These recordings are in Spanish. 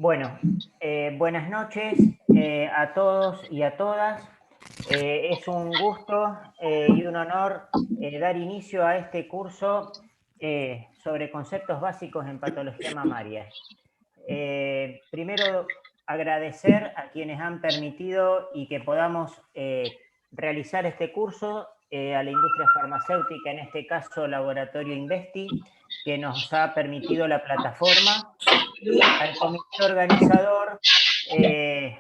Bueno, buenas noches a todos y a todas. Es un gusto y un honor dar inicio a este curso sobre conceptos básicos en patología mamaria. Primero, agradecer a quienes han permitido y que podamos realizar este curso, a la industria farmacéutica, en este caso Laboratorio Investi, que nos ha permitido la plataforma, y al comité organizador, el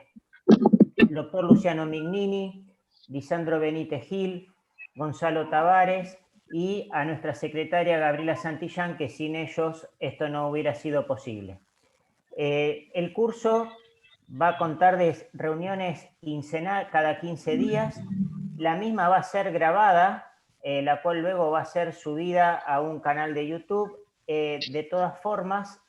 doctor Luciano Mignini, Lisandro Benítez Gil, Gonzalo Tavares y a nuestra secretaria Gabriela Santillán, que sin ellos esto no hubiera sido posible. El curso va a contar de reuniones quincenales cada 15 días. La misma va a ser grabada, la cual luego va a ser subida a un canal de YouTube. De todas formas,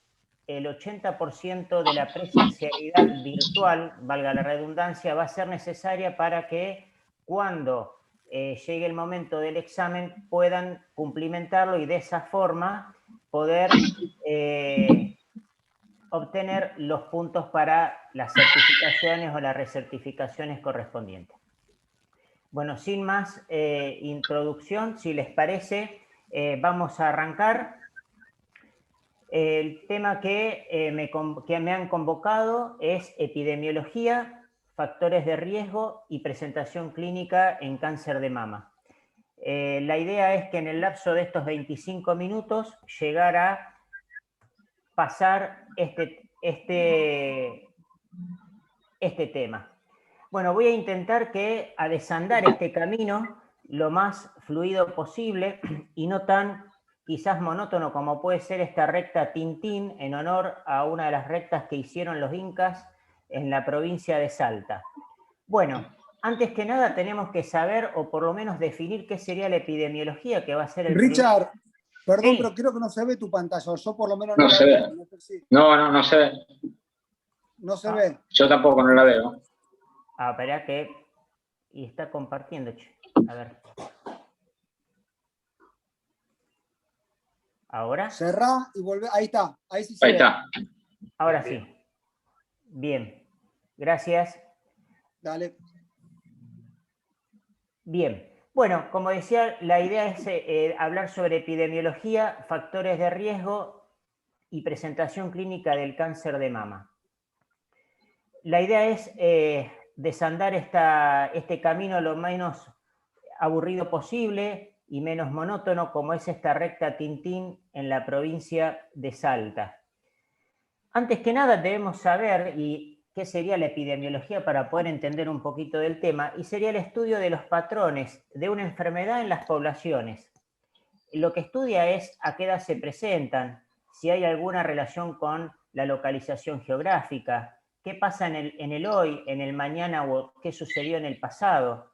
el 80% de la presencialidad virtual, valga la redundancia, va a ser necesaria para que cuando llegue el momento del examen puedan cumplimentarlo y de esa forma poder obtener los puntos para las certificaciones o las recertificaciones correspondientes. Bueno, sin más introducción, si les parece, vamos a arrancar. El tema que me han convocado es epidemiología, factores de riesgo y presentación clínica en cáncer de mama. La idea es que en el lapso de estos 25 minutos llegar a pasar este tema. Bueno, voy a intentar a desandar este camino lo más fluido posible y no tan quizás monótono como puede ser esta recta Tintín, en honor a una de las rectas que hicieron los incas en la provincia de Salta. Bueno, antes que nada tenemos que saber, o por lo menos definir, qué sería la epidemiología, que va a ser el Richard, perdón, sí. pero creo que no se ve tu pantalla. Yo por lo menos no se ve. No sé si... No se ve. No se ve. Yo tampoco no la veo. Espera que... Y está compartiendo, che. A ver. ¿Ahora? Cerrá y volvé. Ahí está. Ahí sí se ve. Ahí está. Ahora Bien. sí. Bien. Gracias. Dale. Bien. Bueno, como decía, la idea es hablar sobre epidemiología, factores de riesgo y presentación clínica del cáncer de mama. La idea es desandar este camino lo menos aburrido posible y menos monótono, como es esta recta Tintín en la provincia de Salta. Antes que nada debemos saber qué sería la epidemiología para poder entender un poquito del tema, y sería el estudio de los patrones de una enfermedad en las poblaciones. Lo que estudia es a qué edad se presentan, si hay alguna relación con la localización geográfica, qué pasa en el hoy, en el mañana o qué sucedió en el pasado,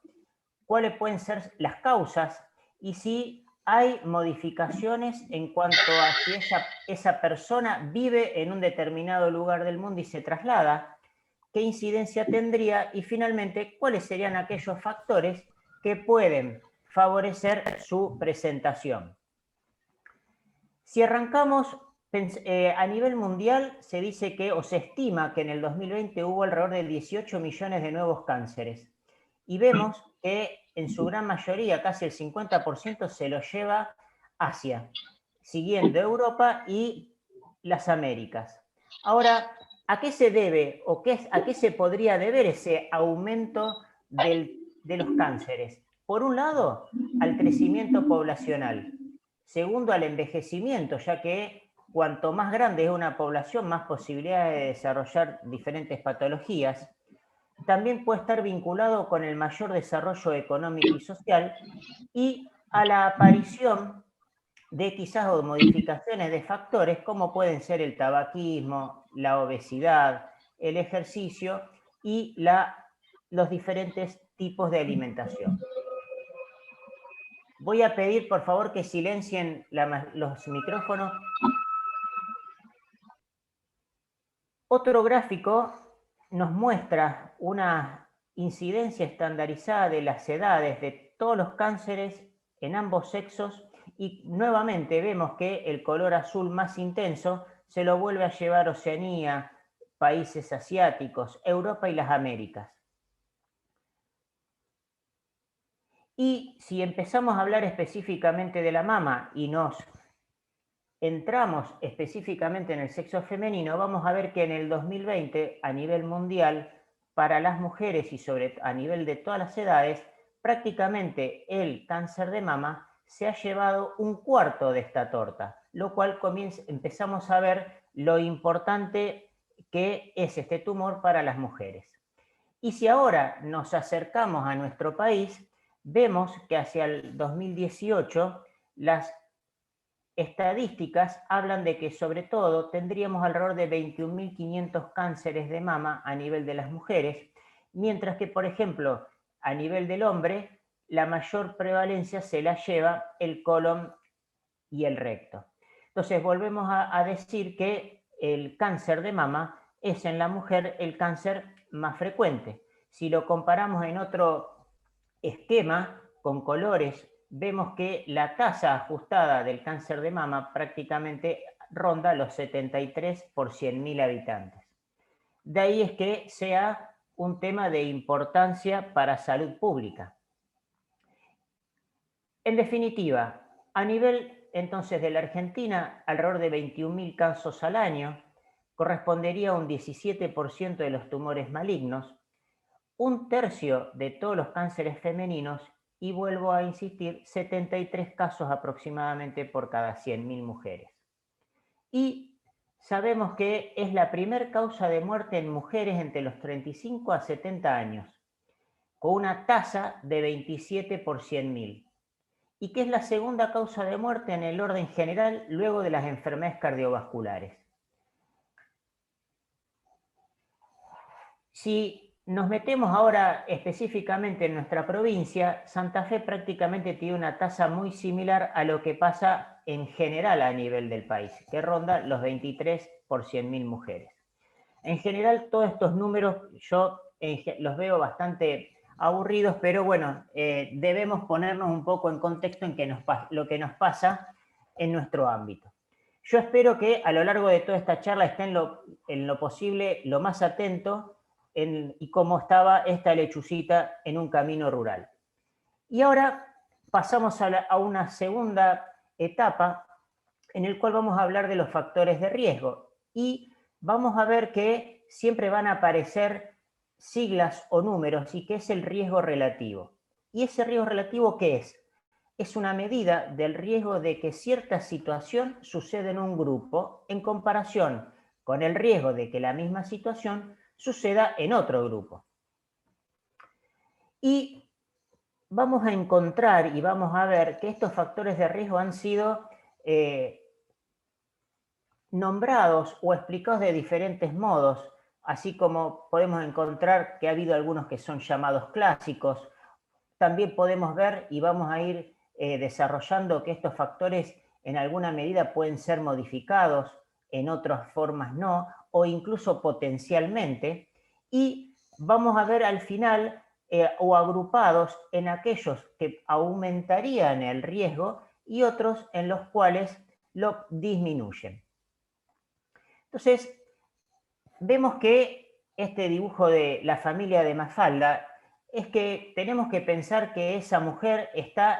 cuáles pueden ser las causas y si hay modificaciones en cuanto a si esa persona vive en un determinado lugar del mundo y se traslada, qué incidencia tendría y finalmente cuáles serían aquellos factores que pueden favorecer su presentación. Si arrancamos a nivel mundial, se dice que, o se estima que en el 2020 hubo alrededor de 18 millones de nuevos cánceres. Y vemos que en su gran mayoría, casi el 50%, se lo lleva Asia, siguiendo Europa y las Américas. Ahora, ¿a qué se debe o a qué se podría deber ese aumento de los cánceres? Por un lado, al crecimiento poblacional. Segundo, al envejecimiento, ya que cuanto más grande es una población, más posibilidades de desarrollar diferentes patologías. También puede estar vinculado con el mayor desarrollo económico y social y a la aparición de quizás o modificaciones de factores como pueden ser el tabaquismo, la obesidad, el ejercicio y los diferentes tipos de alimentación. Voy a pedir, por favor, que silencien los micrófonos. Otro gráfico nos muestra una incidencia estandarizada de las edades de todos los cánceres en ambos sexos y nuevamente vemos que el color azul más intenso se lo vuelve a llevar Oceanía, países asiáticos, Europa y las Américas. Y si empezamos a hablar específicamente de la mama y nos entramos específicamente en el sexo femenino, vamos a ver que en el 2020, a nivel mundial, para las mujeres y a nivel de todas las edades, prácticamente el cáncer de mama se ha llevado un cuarto de esta torta, lo cual empezamos a ver lo importante que es este tumor para las mujeres. Y si ahora nos acercamos a nuestro país, vemos que hacia el 2018 las estadísticas hablan de que sobre todo tendríamos alrededor de 21.500 cánceres de mama a nivel de las mujeres, mientras que, por ejemplo, a nivel del hombre, la mayor prevalencia se la lleva el colon y el recto. Entonces volvemos a decir que el cáncer de mama es en la mujer el cáncer más frecuente. Si lo comparamos en otro esquema con colores, vemos que la tasa ajustada del cáncer de mama prácticamente ronda los 73 por 100.000 habitantes. De ahí es que sea un tema de importancia para salud pública. En definitiva, a nivel entonces de la Argentina, alrededor de 21.000 casos al año, correspondería a un 17% de los tumores malignos, un tercio de todos los cánceres femeninos y, vuelvo a insistir, 73 casos aproximadamente por cada 100.000 mujeres. Y sabemos que es la primera causa de muerte en mujeres entre los 35 a 70 años, con una tasa de 27 por 100.000, y que es la segunda causa de muerte en el orden general luego de las enfermedades cardiovasculares. Si nos metemos ahora específicamente en nuestra provincia, Santa Fe prácticamente tiene una tasa muy similar a lo que pasa en general a nivel del país, que ronda los 23 por 100.000 mujeres. En general, todos estos números yo los veo bastante aburridos, pero bueno, debemos ponernos un poco en contexto en lo que nos pasa en nuestro ámbito. Yo espero que a lo largo de toda esta charla esté en lo posible lo más atento y cómo estaba esta lechucita en un camino rural. Y ahora pasamos a una segunda etapa en el cual vamos a hablar de los factores de riesgo y vamos a ver que siempre van a aparecer siglas o números y que es el riesgo relativo. ¿Y ese riesgo relativo qué es? Es una medida del riesgo de que cierta situación suceda en un grupo en comparación con el riesgo de que la misma situación suceda en otro grupo. Y vamos a encontrar y vamos a ver que estos factores de riesgo han sido nombrados o explicados de diferentes modos, así como podemos encontrar que ha habido algunos que son llamados clásicos. También podemos ver y vamos a ir desarrollando que estos factores en alguna medida pueden ser modificados, en otras formas no, o incluso potencialmente, y vamos a ver al final o agrupados en aquellos que aumentarían el riesgo y otros en los cuales lo disminuyen. Entonces, vemos que este dibujo de la familia de Mafalda es que tenemos que pensar que esa mujer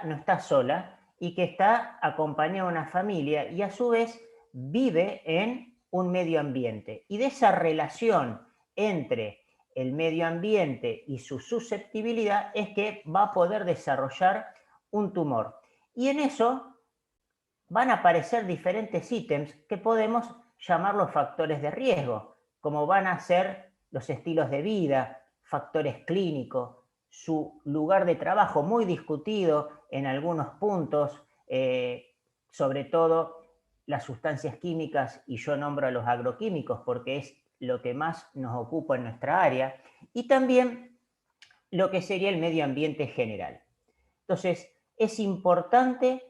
no está sola y que está acompañada de una familia y a su vez vive en un medio ambiente. Y de esa relación entre el medio ambiente y su susceptibilidad es que va a poder desarrollar un tumor. Y en eso van a aparecer diferentes ítems que podemos llamar los factores de riesgo, como van a ser los estilos de vida, factores clínicos, su lugar de trabajo, muy discutido en algunos puntos, sobre todo las sustancias químicas, y yo nombro a los agroquímicos porque es lo que más nos ocupa en nuestra área, y también lo que sería el medio ambiente general. Entonces, es importante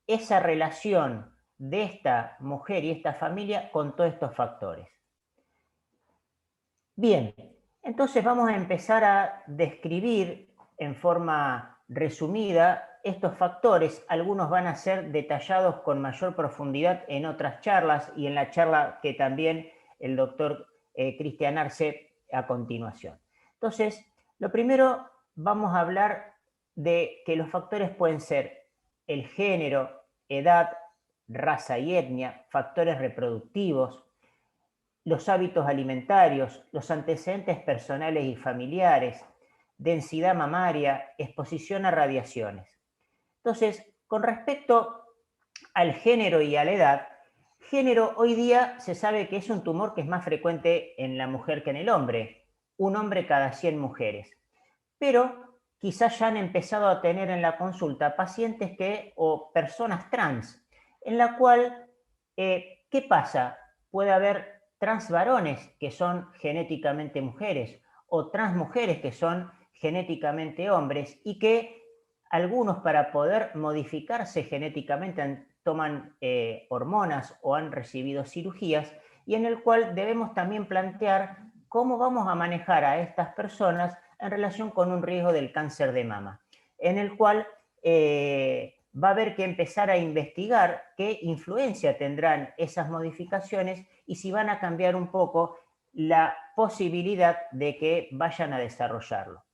esa relación de esta mujer y esta familia con todos estos factores. Bien, entonces vamos a empezar a describir en forma resumida estos factores. Algunos van a ser detallados con mayor profundidad en otras charlas y en la charla que también el doctor Cristian Arce a continuación. Entonces, lo primero, vamos a hablar de que los factores pueden ser el género, edad, raza y etnia, factores reproductivos, los hábitos alimentarios, los antecedentes personales y familiares, densidad mamaria, exposición a radiaciones. Entonces, con respecto al género y a la edad, género hoy día se sabe que es un tumor que es más frecuente en la mujer que en el hombre, un hombre cada 100 mujeres. Pero quizás ya han empezado a tener en la consulta pacientes o personas trans, en la cual, ¿qué pasa? Puede haber trans varones que son genéticamente mujeres o trans mujeres que son genéticamente hombres y que algunos para poder modificarse genéticamente toman hormonas o han recibido cirugías, y en el cual debemos también plantear cómo vamos a manejar a estas personas en relación con un riesgo del cáncer de mama, en el cual va a haber que empezar a investigar qué influencia tendrán esas modificaciones y si van a cambiar un poco la posibilidad de que vayan a desarrollarlo.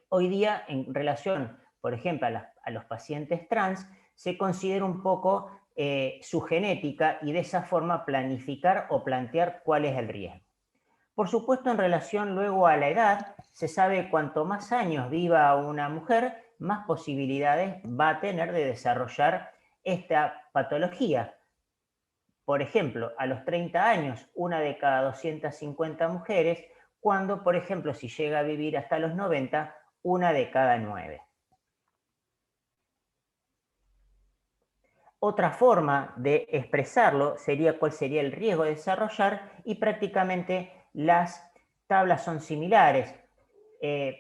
Hoy día, en relación, por ejemplo, a los pacientes trans, se considera un poco su genética y de esa forma planificar o plantear cuál es el riesgo. Por supuesto, en relación luego a la edad, se sabe cuanto más años viva una mujer, más posibilidades va a tener de desarrollar esta patología. Por ejemplo, a los 30 años, una de cada 250 mujeres, cuando, por ejemplo, si llega a vivir hasta los 90, una de cada 9. Otra forma de expresarlo sería cuál sería el riesgo de desarrollar, y prácticamente las tablas son similares.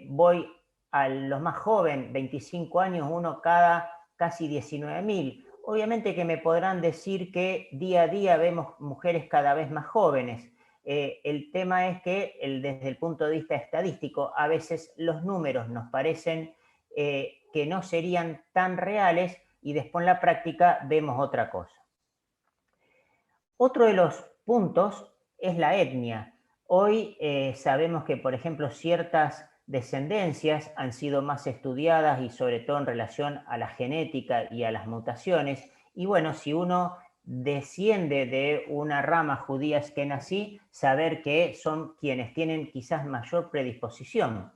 Voy a los más jóvenes, 25 años, uno cada casi 19.000. Obviamente que me podrán decir que día a día vemos mujeres cada vez más jóvenes. El tema es que desde el punto de vista estadístico, a veces los números nos parecen que no serían tan reales y después en la práctica vemos otra cosa. Otro de los puntos es la etnia. Hoy sabemos que, por ejemplo, ciertas descendencias han sido más estudiadas y sobre todo en relación a la genética y a las mutaciones. Y bueno, si uno desciende de una rama judía askenazí, saber que son quienes tienen quizás mayor predisposición.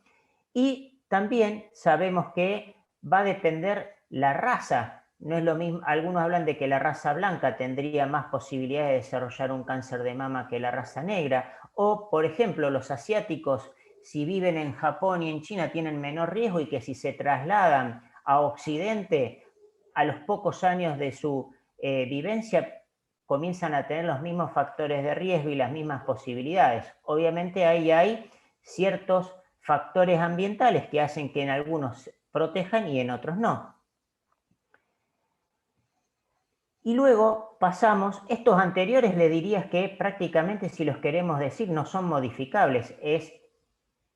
Y también sabemos que va a depender la raza. No es lo mismo, algunos hablan de que la raza blanca tendría más posibilidades de desarrollar un cáncer de mama que la raza negra, o por ejemplo los asiáticos, si viven en Japón y en China, tienen menor riesgo, y que si se trasladan a Occidente, a los pocos años de su vivencia comienzan a tener los mismos factores de riesgo y las mismas posibilidades. Obviamente ahí hay ciertos factores ambientales que hacen que en algunos protejan y en otros no. Y luego pasamos, estos anteriores le dirías que prácticamente, si los queremos decir, no son modificables, es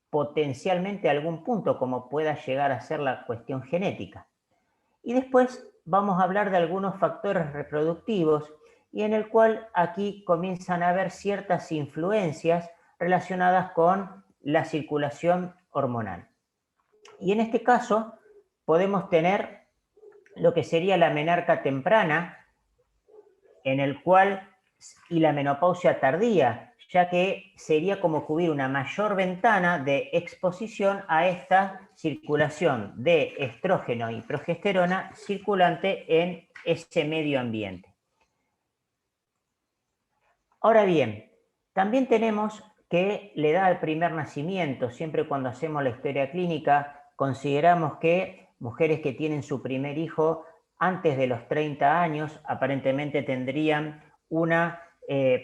potencialmente algún punto como pueda llegar a ser la cuestión genética. Y después vamos a hablar de algunos factores reproductivos, y en el cual aquí comienzan a haber ciertas influencias relacionadas con la circulación hormonal. Y en este caso podemos tener lo que sería la menarca temprana, en el cual, y la menopausia tardía, ya que sería como cubrir una mayor ventana de exposición a esta circulación de estrógeno y progesterona circulante en ese medio ambiente. Ahora bien, también tenemos que la edad al primer nacimiento. Siempre cuando hacemos la historia clínica consideramos que mujeres que tienen su primer hijo antes de los 30 años aparentemente tendrían una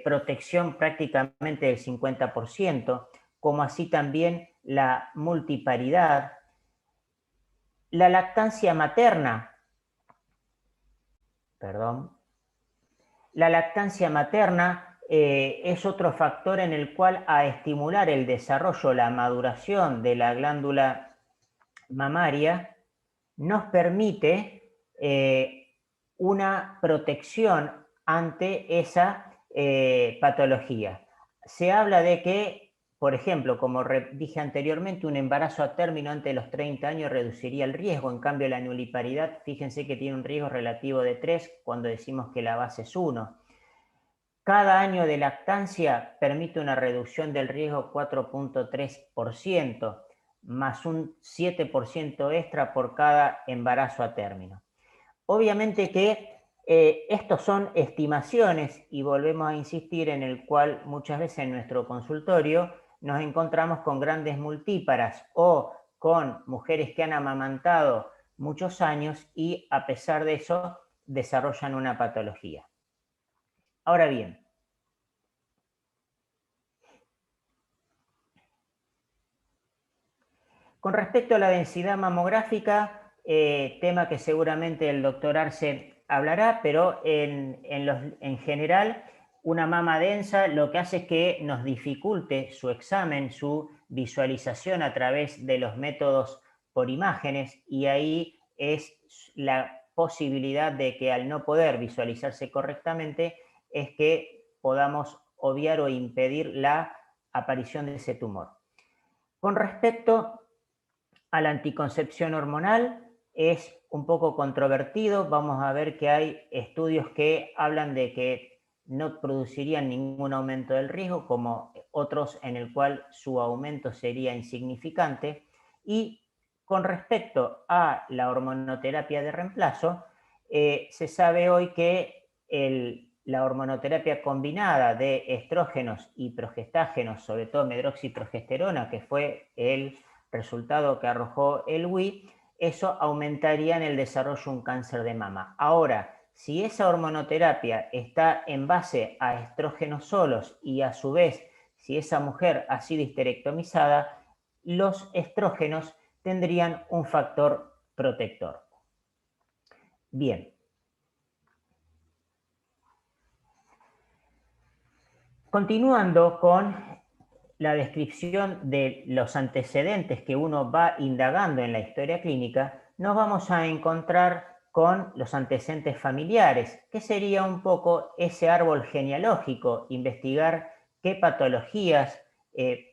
protección prácticamente del 50%, como así también la multiparidad, la lactancia materna, la lactancia materna es otro factor en el cual, a estimular el desarrollo, la maduración de la glándula mamaria, nos permite una protección ante esa patología. se habla de que, por ejemplo, como dije anteriormente, un embarazo a término antes de los 30 años reduciría el riesgo. En cambio, la nuliparidad, fíjense que tiene un riesgo relativo de 3 cuando decimos que la base es 1. Cada año de lactancia permite una reducción del riesgo 4.3%, más un 7% extra por cada embarazo a término. Obviamente que estos son estimaciones y volvemos a insistir en el cual muchas veces en nuestro consultorio nos encontramos con grandes multíparas o con mujeres que han amamantado muchos años y a pesar de eso desarrollan una patología. Ahora bien, con respecto a la densidad mamográfica, tema que seguramente el doctor Arce hablará, pero en general una mama densa lo que hace es que nos dificulte su examen, su visualización a través de los métodos por imágenes, y ahí es la posibilidad de que al no poder visualizarse correctamente es que podamos obviar o impedir la aparición de ese tumor. Con respecto a la anticoncepción hormonal, es un poco controvertido. Vamos a ver que hay estudios que hablan de que no producirían ningún aumento del riesgo, como otros en el cual su aumento sería insignificante. Y con respecto a la hormonoterapia de reemplazo, se sabe hoy que la hormonoterapia combinada de estrógenos y progestágenos, sobre todo medroxiprogesterona, que fue el resultado que arrojó el WI, eso aumentaría en el desarrollo de un cáncer de mama. Ahora, si esa hormonoterapia está en base a estrógenos solos y a su vez, si esa mujer ha sido histerectomizada, los estrógenos tendrían un factor protector. Bien. Continuando con la descripción de los antecedentes que uno va indagando en la historia clínica, nos vamos a encontrar con los antecedentes familiares, que sería un poco ese árbol genealógico, investigar qué patologías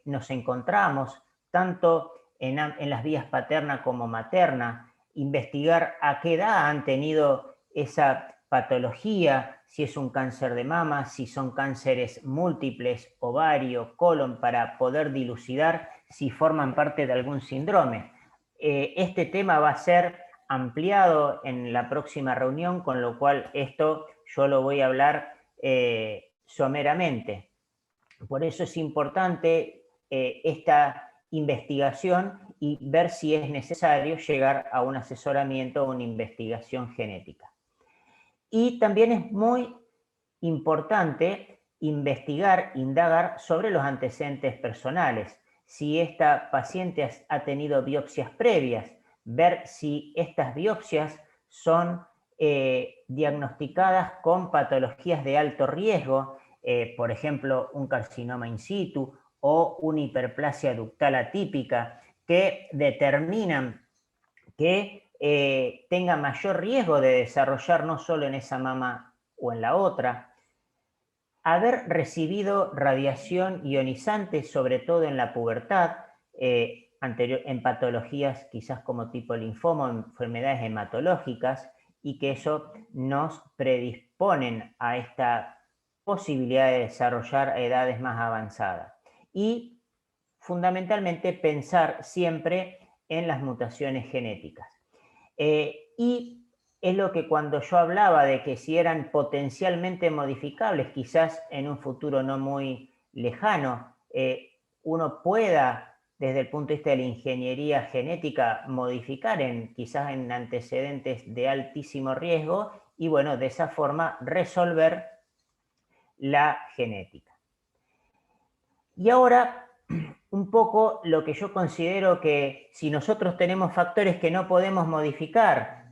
nos encontramos, tanto en las vías paterna como materna, investigar a qué edad han tenido esa patología, si es un cáncer de mama, si son cánceres múltiples, ovario, colon, para poder dilucidar si forman parte de algún síndrome. Este tema va a ser ampliado en la próxima reunión, con lo cual esto yo lo voy a hablar someramente. Por eso es importante esta investigación y ver si es necesario llegar a un asesoramiento o una investigación genética. Y también es muy importante indagar sobre los antecedentes personales. Si esta paciente ha tenido biopsias previas, ver si estas biopsias son diagnosticadas con patologías de alto riesgo, por ejemplo, un carcinoma in situ o una hiperplasia ductal atípica, que determinan que tenga mayor riesgo de desarrollar no solo en esa mama o en la otra. Haber recibido radiación ionizante, sobre todo en la pubertad, en patologías quizás como tipo linfoma o enfermedades hematológicas, y que eso nos predisponen a esta posibilidad de desarrollar a edades más avanzadas. Y fundamentalmente pensar siempre en las mutaciones genéticas. Y es lo que cuando yo hablaba de que si eran potencialmente modificables, quizás en un futuro no muy lejano, uno pueda, desde el punto de vista de la ingeniería genética, modificar quizás en antecedentes de altísimo riesgo y, bueno, de esa forma resolver la genética. Y ahora, un poco lo que yo considero que si nosotros tenemos factores que no podemos modificar,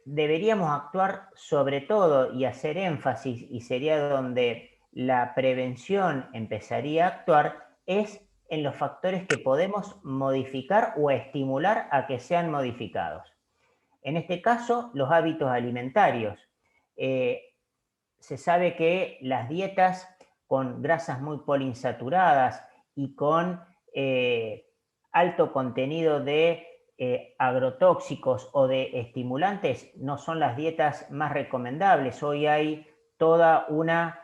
deberíamos actuar sobre todo y hacer énfasis, y sería donde la prevención empezaría a actuar, es en los factores que podemos modificar o estimular a que sean modificados. En este caso, los hábitos alimentarios. Se sabe que las dietas con grasas muy poliinsaturadas y con alto contenido de agrotóxicos o de estimulantes no son las dietas más recomendables. Hoy hay toda una,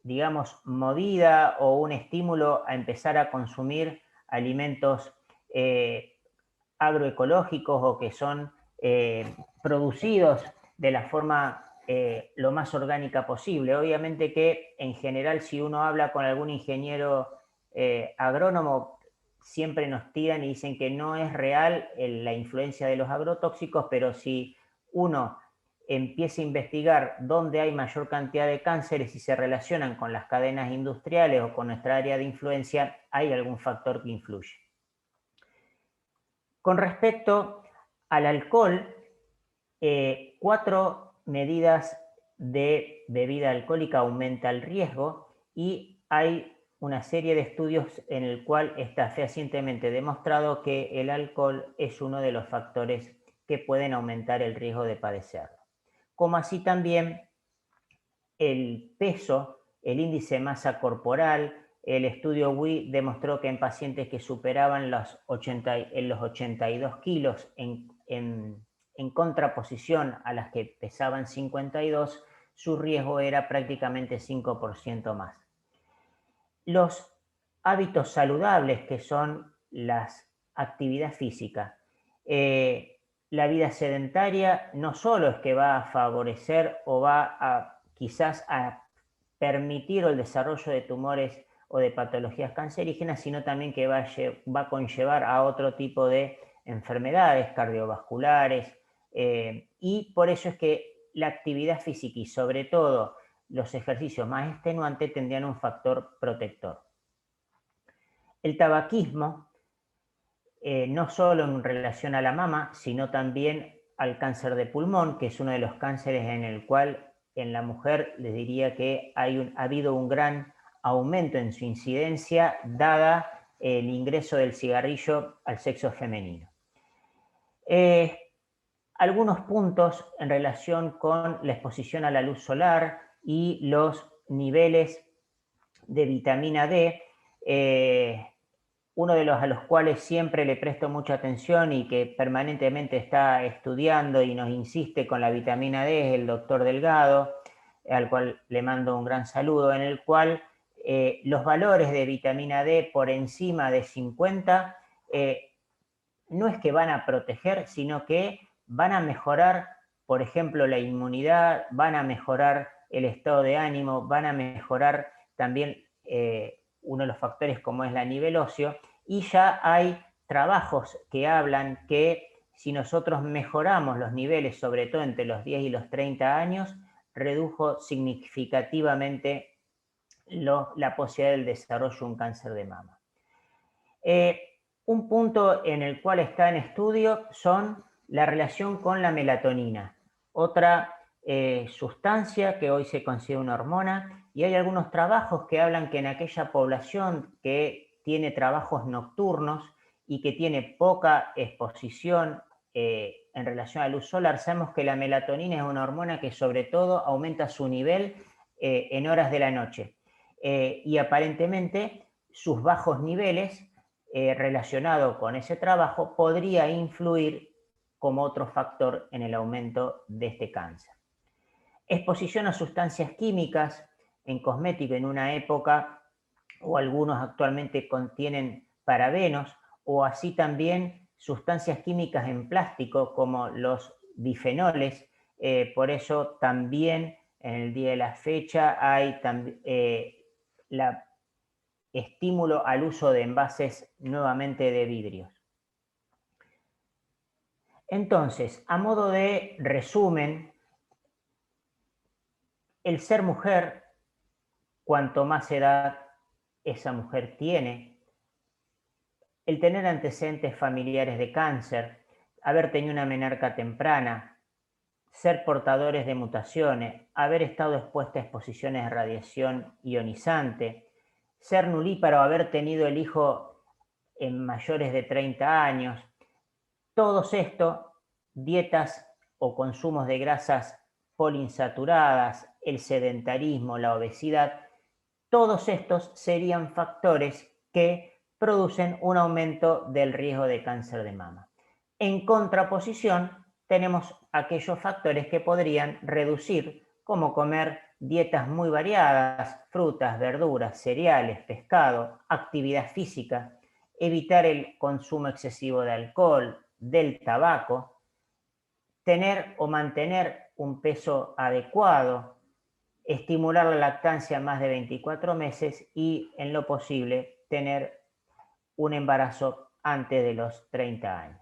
digamos, movida o un estímulo a empezar a consumir alimentos agroecológicos o que son producidos de la forma lo más orgánica posible. Obviamente que en general si uno habla con algún ingeniero agrónomo, siempre nos tiran y dicen que no es real la influencia de los agrotóxicos, pero si uno empieza a investigar dónde hay mayor cantidad de cánceres y se relacionan con las cadenas industriales o con nuestra área de influencia, hay algún factor que influye. Con respecto al alcohol, 4 medidas de bebida alcohólica aumenta el riesgo y hay una serie de estudios en el cual está fehacientemente demostrado que el alcohol es uno de los factores que pueden aumentar el riesgo de padecerlo. Como así también el peso, el índice de masa corporal. El estudio WI demostró que en pacientes que superaban los 82 kilos en contraposición a las que pesaban 52, su riesgo era prácticamente 5% más. Los hábitos saludables, que son las actividades físicas, la vida sedentaria no solo es que va a favorecer o va a quizás a permitir el desarrollo de tumores o de patologías cancerígenas, sino también que va a conllevar a otro tipo de enfermedades cardiovasculares, y por eso es que la actividad física y sobre todo los ejercicios más extenuantes tendrían un factor protector. El tabaquismo, no solo en relación a la mama, sino también al cáncer de pulmón, que es uno de los cánceres en el cual en la mujer les diría que ha habido un gran aumento en su incidencia dada el ingreso del cigarrillo al sexo femenino. Algunos puntos en relación con la exposición a la luz solar y los niveles de vitamina D, uno de a los cuales siempre le presto mucha atención y que permanentemente está estudiando y nos insiste con la vitamina D es el doctor Delgado, al cual le mando un gran saludo, en el cual los valores de vitamina D por encima de 50 no es que van a proteger, sino que van a mejorar, por ejemplo, la inmunidad, van a mejorar el estado de ánimo, van a mejorar también uno de los factores como es la nivel óseo, y ya hay trabajos que hablan que si nosotros mejoramos los niveles, sobre todo entre los 10 y los 30 años, redujo significativamente la posibilidad del desarrollo de un cáncer de mama. Un punto en el cual está en estudio son la relación con la melatonina, otra sustancia que hoy se considera una hormona, y hay algunos trabajos que hablan que en aquella población que tiene trabajos nocturnos y que tiene poca exposición en relación a la luz solar, sabemos que la melatonina es una hormona que sobre todo aumenta su nivel en horas de la noche, y aparentemente sus bajos niveles relacionado con ese trabajo podría influir como otro factor en el aumento de este cáncer. Exposición a sustancias químicas en cosméticos en una época, o algunos actualmente contienen parabenos, o así también sustancias químicas en plástico como los bifenoles. Por eso también en el día de la fecha hay estímulo al uso de envases nuevamente de vidrios. Entonces, a modo de resumen, el ser mujer, cuanto más edad esa mujer tiene, el tener antecedentes familiares de cáncer, haber tenido una menarca temprana, ser portadores de mutaciones, haber estado expuesta a exposiciones de radiación ionizante, ser nulíparo, haber tenido el hijo en mayores de 30 años, todos estos, dietas o consumos de grasas poliinsaturadas, el sedentarismo, la obesidad, todos estos serían factores que producen un aumento del riesgo de cáncer de mama. En contraposición, tenemos aquellos factores que podrían reducir, como comer dietas muy variadas, frutas, verduras, cereales, pescado, actividad física, evitar el consumo excesivo de alcohol, del tabaco, tener o mantener un peso adecuado, estimular la lactancia más de 24 meses y, en lo posible, tener un embarazo antes de los 30 años.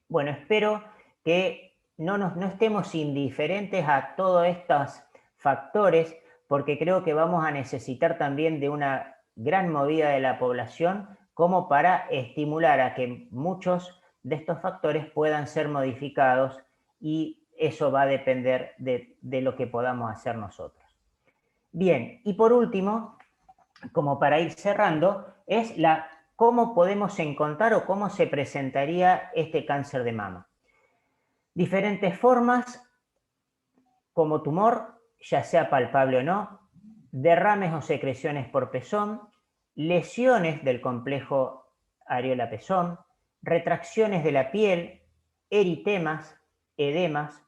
Bueno, espero que no estemos indiferentes a todos estos factores, porque creo que vamos a necesitar también de una gran movida de la población como para estimular a que muchos de estos factores puedan ser modificados, y eso va a depender de lo que podamos hacer nosotros. Bien, y por último, como para ir cerrando, es cómo podemos encontrar o cómo se presentaría este cáncer de mama. Diferentes formas, como tumor, ya sea palpable o no, derrames o secreciones por pezón, lesiones del complejo areola-pezón, retracciones de la piel, eritemas, edemas,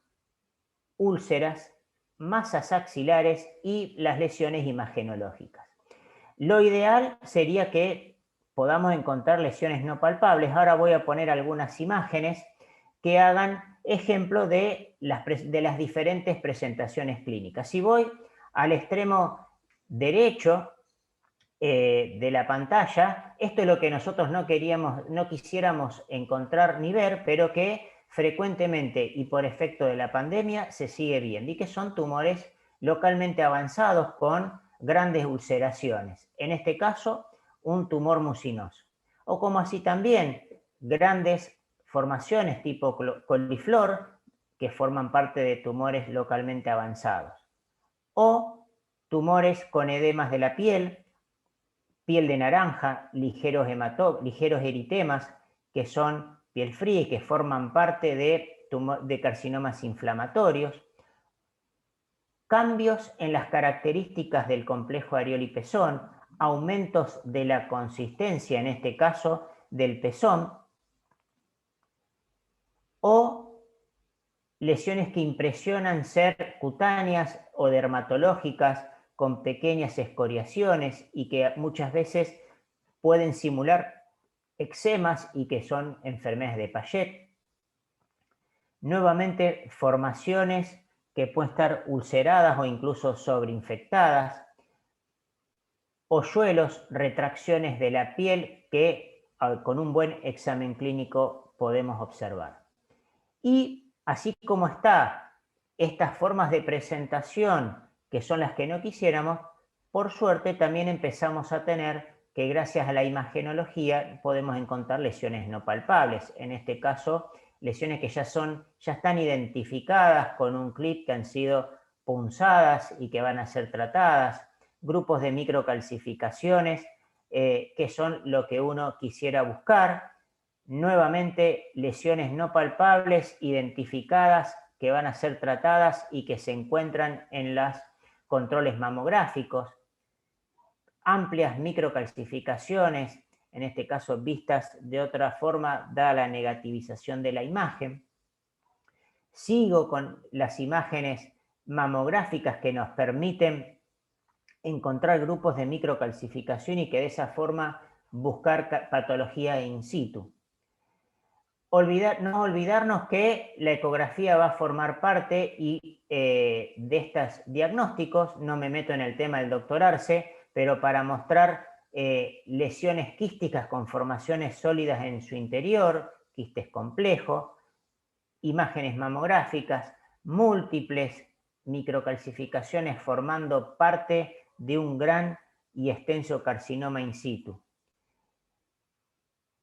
úlceras, masas axilares y las lesiones imagenológicas. Lo ideal sería que podamos encontrar lesiones no palpables. Ahora voy a poner algunas imágenes que hagan ejemplo de las diferentes presentaciones clínicas. Si voy al extremo derecho de la pantalla, esto es lo que nosotros no quisiéramos encontrar ni ver, pero que frecuentemente y por efecto de la pandemia se sigue viendo, y que son tumores localmente avanzados con grandes ulceraciones. En este caso, un tumor mucinoso. O como así también grandes formaciones tipo coliflor, que forman parte de tumores localmente avanzados. O tumores con edemas de la piel de naranja, ligeros eritemas, que son piel fría y que forman parte de carcinomas inflamatorios. Cambios en las características del complejo areola-pezón, aumentos de la consistencia, en este caso del pezón, o lesiones que impresionan ser cutáneas o dermatológicas, con pequeñas escoriaciones y que muchas veces pueden simular eczemas y que son enfermedades de Paget. Nuevamente, formaciones que pueden estar ulceradas o incluso sobreinfectadas, hoyuelos, retracciones de la piel que con un buen examen clínico podemos observar. Y así como está estas formas de presentación, que son las que no quisiéramos, por suerte también empezamos a tener que, gracias a la imagenología, podemos encontrar lesiones no palpables. En este caso, lesiones que ya están identificadas con un clip, que han sido punzadas y que van a ser tratadas, grupos de microcalcificaciones, que son lo que uno quisiera buscar. Nuevamente, lesiones no palpables identificadas que van a ser tratadas y que se encuentran en los controles mamográficos. Amplias microcalcificaciones, en este caso vistas de otra forma, dada la negativización de la imagen. Sigo con las imágenes mamográficas que nos permiten encontrar grupos de microcalcificación y que de esa forma buscar patología in situ. No olvidarnos que la ecografía va a formar parte de estos diagnósticos. No me meto en el tema del doctor Arce, pero para mostrar lesiones quísticas con formaciones sólidas en su interior, quistes complejos, imágenes mamográficas, múltiples microcalcificaciones formando parte de un gran y extenso carcinoma in situ.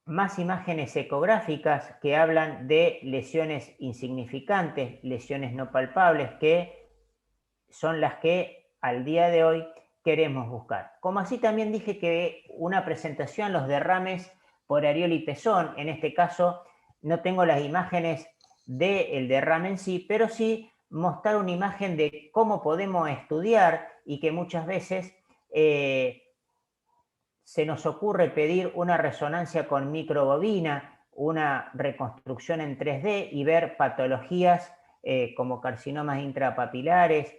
Más imágenes ecográficas que hablan de lesiones insignificantes, lesiones no palpables, que son las que al día de hoy queremos buscar. Como así también dije que una presentación, los derrames por areola y pezón, en este caso no tengo las imágenes del derrame en sí, pero sí mostrar una imagen de cómo podemos estudiar, y que muchas veces se nos ocurre pedir una resonancia con microbobina, una reconstrucción en 3D y ver patologías como carcinomas intrapapilares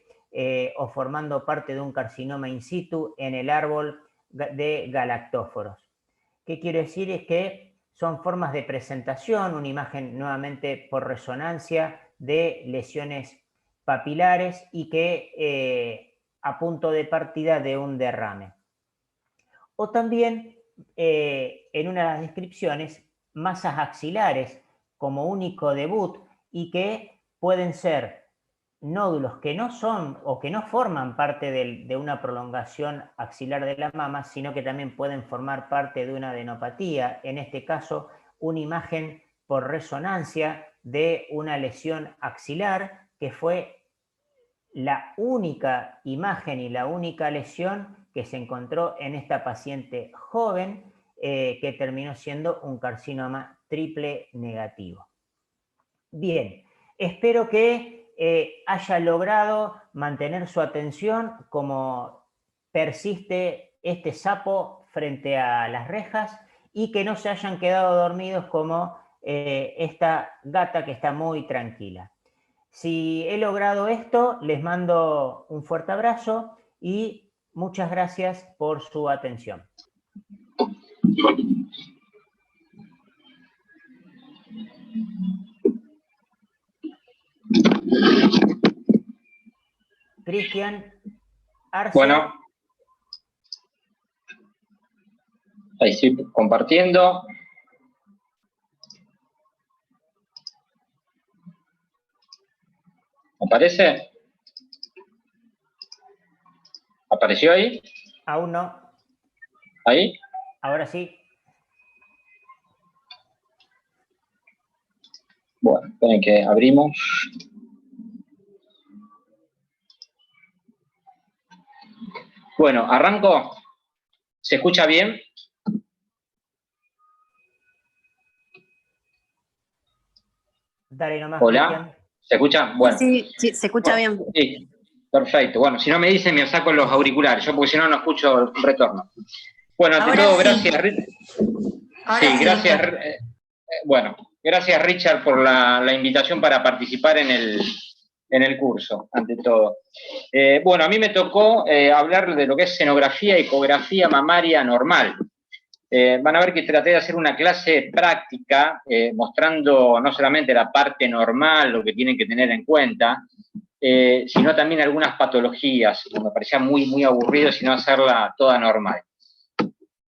o formando parte de un carcinoma in situ en el árbol de galactóforos. ¿Qué quiero decir? Es que son formas de presentación, una imagen nuevamente por resonancia de lesiones papilares y que a punto de partida de un derrame. O también, en una de las descripciones, masas axilares como único debut y que pueden ser nódulos que no son o que no forman parte de una prolongación axilar de la mama, sino que también pueden formar parte de una adenopatía, en este caso una imagen por resonancia de una lesión axilar que fue la única imagen y la única lesión que se encontró en esta paciente joven que terminó siendo un carcinoma triple negativo. Bien, espero que haya logrado mantener su atención como persiste este sapo frente a las rejas y que no se hayan quedado dormidos como esta gata que está muy tranquila. Si he logrado esto, les mando un fuerte abrazo y muchas gracias por su atención. Cristian Arce. Bueno, ahí estoy compartiendo. ¿Aparece? ¿Apareció ahí? Aún no. ¿Ahí? Ahora sí. Bueno, esperen que abrimos. Bueno, arranco. ¿Se escucha bien? Dale nomás, Hola. Cristian. ¿Se escucha? Bueno. Sí, se escucha bien. Sí, perfecto. Bueno, si no me dicen, me saco los auriculares, yo porque si no, no escucho el retorno. Bueno, ante todo, gracias, Richard. Sí, gracias. Bueno, gracias, Richard, por la invitación para participar en el curso, ante todo. Bueno, a mí me tocó hablar de lo que es escenografía y ecografía mamaria normal. Van a ver que traté de hacer una clase práctica, mostrando no solamente la parte normal, lo que tienen que tener en cuenta, sino también algunas patologías. Me parecía muy, muy aburrido, sino hacerla toda normal.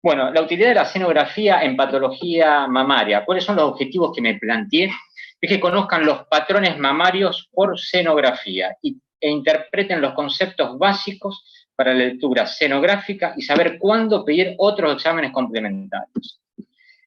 Bueno, la utilidad de la escenografía en patología mamaria. ¿Cuáles son los objetivos que me planteé? Es que conozcan los patrones mamarios por escenografía e interpreten los conceptos básicos para la lectura escenográfica y saber cuándo pedir otros exámenes complementarios.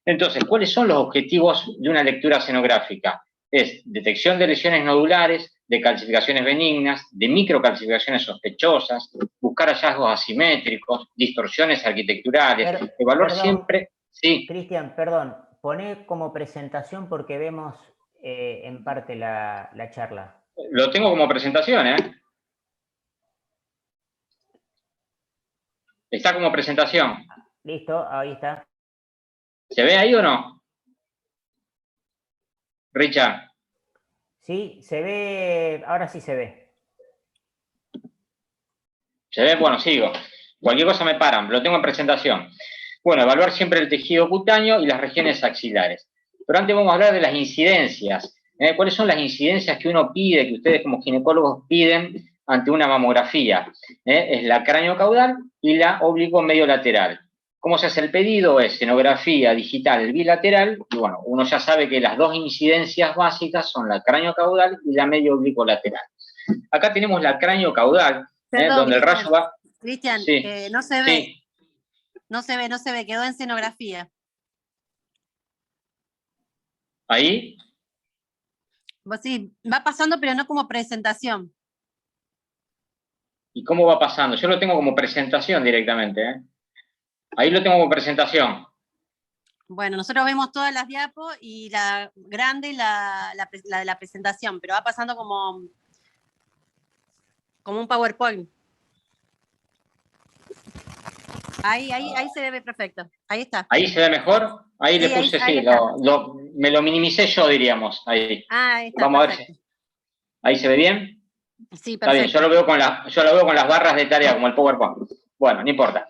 Entonces, ¿cuáles son los objetivos de una lectura escenográfica? Es detección de lesiones nodulares, de calcificaciones benignas, de microcalcificaciones sospechosas, buscar hallazgos asimétricos, distorsiones arquitecturales, evaluar siempre... Sí. Cristian, perdón, poné como presentación porque vemos en parte la charla. Lo tengo como presentación, ¿eh? Está como presentación. Listo, ahí está. ¿Se ve ahí o no? Richard. Sí, se ve, ahora sí se ve. ¿Se ve? Bueno, sigo. Cualquier cosa me paran, lo tengo en presentación. Bueno, evaluar siempre el tejido cutáneo y las regiones axilares. Pero antes vamos a hablar de las incidencias. ¿Cuáles son las incidencias que uno pide, que ustedes como ginecólogos piden ante una mamografía? Es la craneocaudal y la oblicuo medio lateral. ¿Cómo se hace el pedido? Es escenografía digital bilateral, y bueno, uno ya sabe que las dos incidencias básicas son la craneocaudal y la medio oblicuo lateral. Acá tenemos la craneocaudal, donde el rayo va... Cristian, sí, no se ve. sí. No se ve, quedó en escenografía. ¿Ahí? Pues sí, va pasando, pero no como presentación. ¿Y cómo va pasando? Yo lo tengo como presentación directamente, ¿eh? Ahí lo tengo como presentación. Bueno, nosotros vemos todas las diapos y la grande y la de la presentación, pero va pasando como un PowerPoint. Ahí se ve perfecto. Ahí está. ¿Ahí se ve mejor? Ahí Sí, le puse, ahí sí, está. me lo minimicé yo, diríamos. Ahí. Ahí está, Vamos perfecto. a ver si. ¿Ahí se ve bien? Sí, Está bien, perfecto. yo lo veo con las barras de tarea, como el PowerPoint. Bueno, no importa.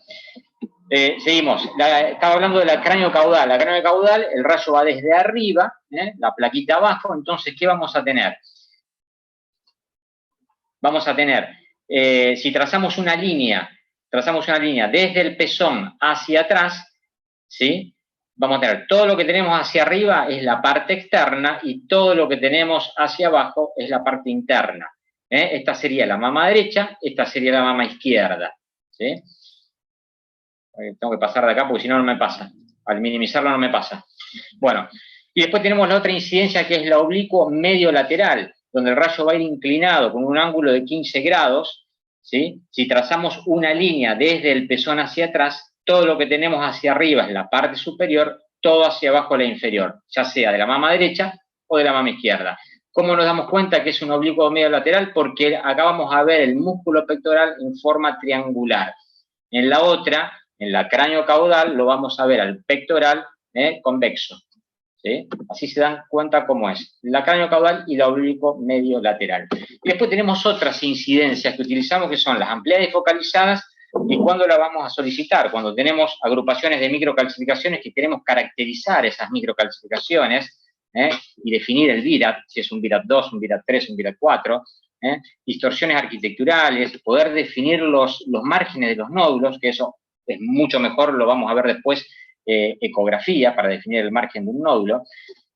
Seguimos. Estaba hablando de la cráneo caudal. La cráneo caudal, el rayo va desde arriba, la plaquita abajo. Entonces, ¿qué vamos a tener? Vamos a tener, si trazamos una línea desde el pezón hacia atrás, ¿sí? Vamos a tener todo lo que tenemos hacia arriba es la parte externa y todo lo que tenemos hacia abajo es la parte interna. Esta sería la mama derecha, esta sería la mama izquierda, ¿sí? Tengo que pasar de acá porque si no, no me pasa. Al minimizarlo no me pasa. Bueno, y después tenemos la otra incidencia que es la oblicuo medio lateral, donde el rayo va a ir inclinado con un ángulo de 15 grados, ¿sí? Si trazamos una línea desde el pezón hacia atrás, todo lo que tenemos hacia arriba es la parte superior, todo hacia abajo la inferior, ya sea de la mama derecha o de la mama izquierda. ¿Cómo nos damos cuenta que es un oblicuo medio lateral? Porque acá vamos a ver el músculo pectoral en forma triangular. En la otra, en la cráneo caudal, lo vamos a ver al pectoral convexo. ¿Sí? Así se dan cuenta cómo es. La cráneo caudal y la oblicuo medio lateral. Y después tenemos otras incidencias que utilizamos que son las ampliadas y focalizadas. ¿Y cuándo la vamos a solicitar? Cuando tenemos agrupaciones de microcalcificaciones que queremos caracterizar esas microcalcificaciones y definir el VIRAT, si es un VIRAT 2, un VIRAT 3, un VIRAT 4, distorsiones arquitecturales, poder definir los márgenes de los nódulos, que eso es mucho mejor, lo vamos a ver después, ecografía para definir el margen de un nódulo.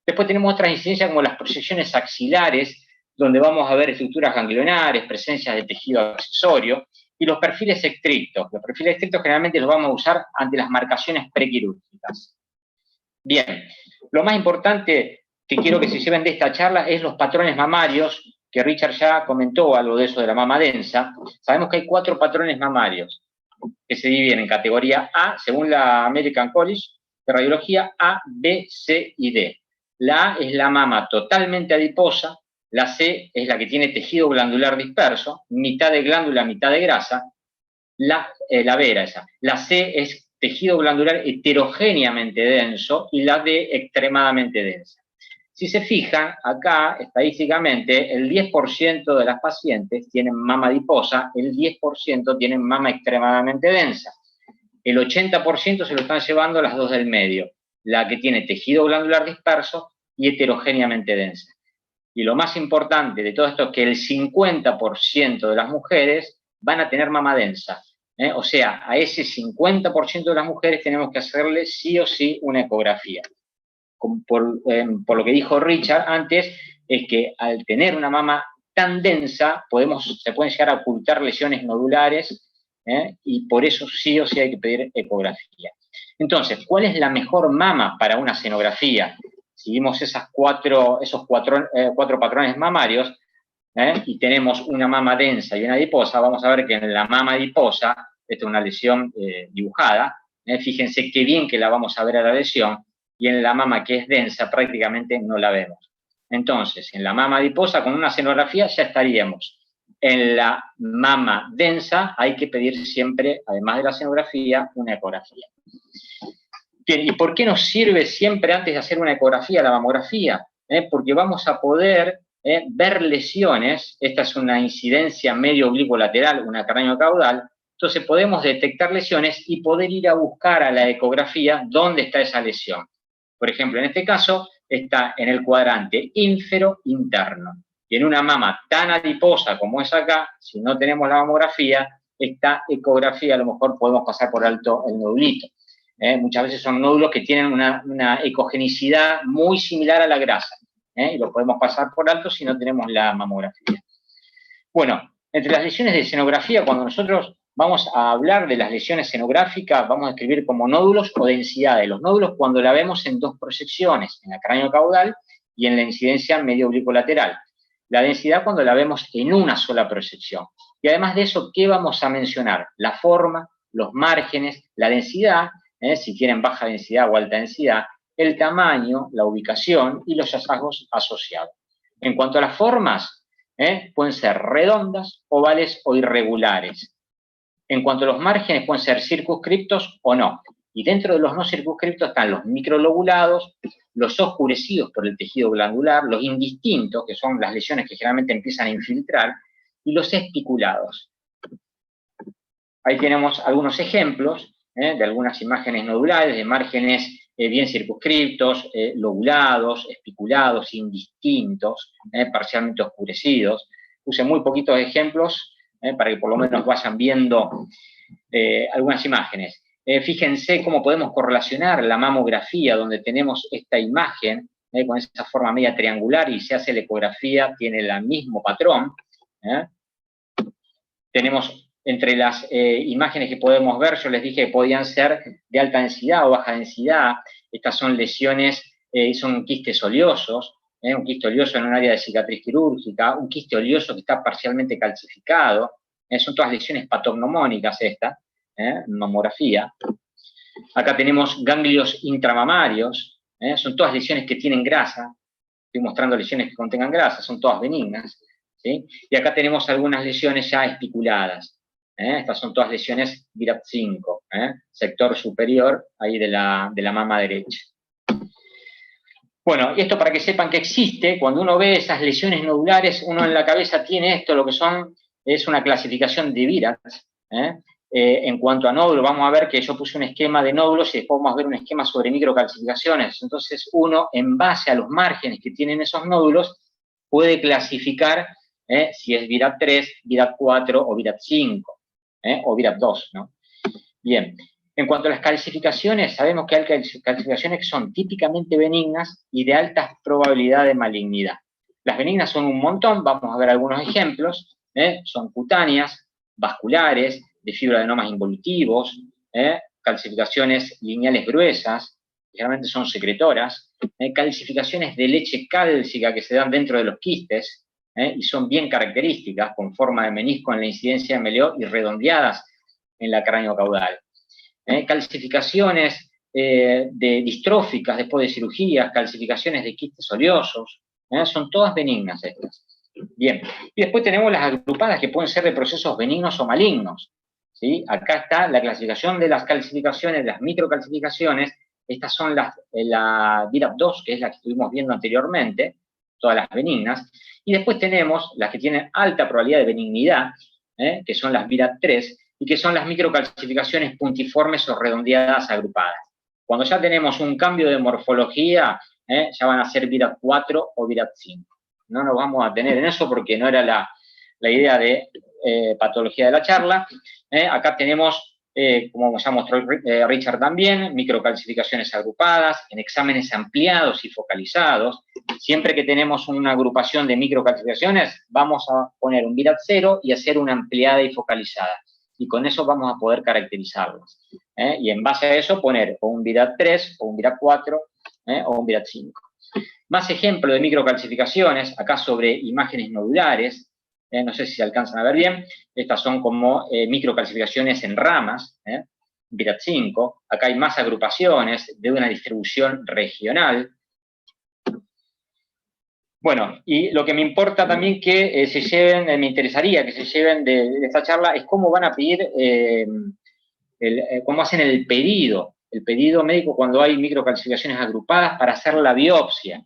Después tenemos otras incidencias como las proyecciones axilares, donde vamos a ver estructuras ganglionares, presencia de tejido accesorio, y los perfiles estrictos. Los perfiles estrictos generalmente los vamos a usar ante las marcaciones prequirúrgicas. Bien, lo más importante que quiero que se lleven de esta charla es los patrones mamarios, que Richard ya comentó algo de eso de la mama densa. Sabemos que hay 4 patrones mamarios que se dividen en categoría A, según la American College de Radiología, A, B, C y D. La A es la mama totalmente adiposa, la C es la que tiene tejido glandular disperso, mitad de glándula, mitad de grasa, la B era esa. La C es tejido glandular heterogéneamente denso y la D extremadamente densa. Si se fijan, acá, estadísticamente, el 10% de las pacientes tienen mama adiposa, el 10% tienen mama extremadamente densa. El 80% se lo están llevando las dos del medio, la que tiene tejido glandular disperso y heterogéneamente densa. Y lo más importante de todo esto es que el 50% de las mujeres van a tener mama densa. O sea, a ese 50% de las mujeres tenemos que hacerle sí o sí una ecografía. Por lo que dijo Richard antes, es que al tener una mama tan densa, se pueden llegar a ocultar lesiones nodulares, y por eso sí o sí hay que pedir ecografía. Entonces, ¿cuál es la mejor mama para una senografía? Si vimos esos cuatro patrones mamarios, y tenemos una mama densa y una adiposa, vamos a ver que en la mama adiposa, esta es una lesión dibujada, fíjense qué bien que la vamos a ver a la lesión, y en la mama que es densa prácticamente no la vemos. Entonces, en la mama adiposa con una senografía ya estaríamos. En la mama densa hay que pedir siempre, además de la senografía, una ecografía. Bien, ¿y por qué nos sirve siempre antes de hacer una ecografía la mamografía? Porque vamos a poder ver lesiones. Esta es una incidencia medio oblicuo lateral, una cráneo caudal. Entonces podemos detectar lesiones y poder ir a buscar a la ecografía dónde está esa lesión. Por ejemplo, en este caso está en el cuadrante ínfero-interno. Y en una mama tan adiposa como es acá, si no tenemos la mamografía, esta ecografía a lo mejor podemos pasar por alto el nodulito. Muchas veces son nódulos que tienen una ecogenicidad muy similar a la grasa, y lo podemos pasar por alto si no tenemos la mamografía. Bueno, entre las lesiones de escenografía, cuando nosotros vamos a hablar de las lesiones escenográficas, vamos a escribir como nódulos o densidades. Los nódulos cuando la vemos en dos proyecciones, en la cráneo caudal y en la incidencia medio oblicuo lateral. La densidad cuando la vemos en una sola proyección. Y además de eso, ¿qué vamos a mencionar? La forma, los márgenes, la densidad, si tienen baja densidad o alta densidad, el tamaño, la ubicación y los hallazgos asociados. En cuanto a las formas, pueden ser redondas, ovales o irregulares. en cuanto a los márgenes, pueden ser circunscriptos o no. Y dentro de los no circunscriptos están los microlobulados, los oscurecidos por el tejido glandular, los indistintos, que son las lesiones que generalmente empiezan a infiltrar, y los espiculados. Ahí tenemos algunos ejemplos de algunas imágenes nodulares, de márgenes bien circunscriptos, lobulados, espiculados, indistintos, parcialmente oscurecidos. Puse muy poquitos ejemplos para que por lo menos vayan viendo algunas imágenes. Fíjense cómo podemos correlacionar la mamografía, donde tenemos esta imagen, con esa forma media triangular, y se hace la ecografía, tiene el mismo patrón. Tenemos entre las imágenes que podemos ver, yo les dije que podían ser de alta densidad o baja densidad. Estas son lesiones, son quistes oleosos, un quiste oleoso en un área de cicatriz quirúrgica, un quiste oleoso que está parcialmente calcificado, son todas lesiones patognomónicas estas, mamografía. Acá tenemos ganglios intramamarios, son todas lesiones que tienen grasa, estoy mostrando lesiones que contengan grasa, son todas benignas, ¿sí? Y acá tenemos algunas lesiones ya espiculadas, estas son todas lesiones VIRAT5, sector superior ahí de la mama derecha. Bueno, y esto para que sepan que existe, cuando uno ve esas lesiones nodulares, uno en la cabeza tiene esto, lo que es una clasificación de VIRATs. En cuanto a nódulos, vamos a ver que yo puse un esquema de nódulos y después vamos a ver un esquema sobre microcalcificaciones. Entonces uno, en base a los márgenes que tienen esos nódulos, puede clasificar si es VIRAT3, VIRAT4 o VIRAT5, o VIRAT2, ¿no? Bien. En cuanto a las calcificaciones, sabemos que hay calcificaciones que son típicamente benignas y de alta probabilidad de malignidad. Las benignas son un montón, vamos a ver algunos ejemplos, son cutáneas, vasculares, de fibroadenomas involutivos, calcificaciones lineales gruesas, generalmente son secretoras, calcificaciones de leche cálcica que se dan dentro de los quistes, y son bien características, con forma de menisco en la incidencia de Meliot y redondeadas en la craneocaudal. Calcificaciones distróficas después de cirugías, calcificaciones de quistes oleosos, son todas benignas estas. Bien, y después tenemos las agrupadas que pueden ser de procesos benignos o malignos, ¿sí? Acá está la clasificación de las calcificaciones, las microcalcificaciones. Estas son la VIRAT2, que es la que estuvimos viendo anteriormente, todas las benignas, y después tenemos las que tienen alta probabilidad de benignidad, que son las VIRAT3, y que son las microcalcificaciones puntiformes o redondeadas agrupadas. Cuando ya tenemos un cambio de morfología, ya van a ser VIRAT4 o VIRAT5. No nos vamos a tener en eso porque no era la idea de patología de la charla. Acá tenemos, como ya mostró Richard también, microcalcificaciones agrupadas, en exámenes ampliados y focalizados. Siempre que tenemos una agrupación de microcalcificaciones, vamos a poner un VIRAT0 y hacer una ampliada y focalizada. Y con eso vamos a poder caracterizarlas. Y en base a eso poner o un VIRAT3, o un VIRAT4, o un VIRAT5. Más ejemplos de microcalcificaciones, acá sobre imágenes nodulares, no sé si se alcanzan a ver bien, estas son como microcalcificaciones en ramas, VIRAT5, acá hay más agrupaciones de una distribución regional. Bueno, y lo que me importa también que se lleven, me interesaría que se lleven de esta charla, es cómo van a pedir, cómo hacen el pedido médico cuando hay microcalcificaciones agrupadas para hacer la biopsia.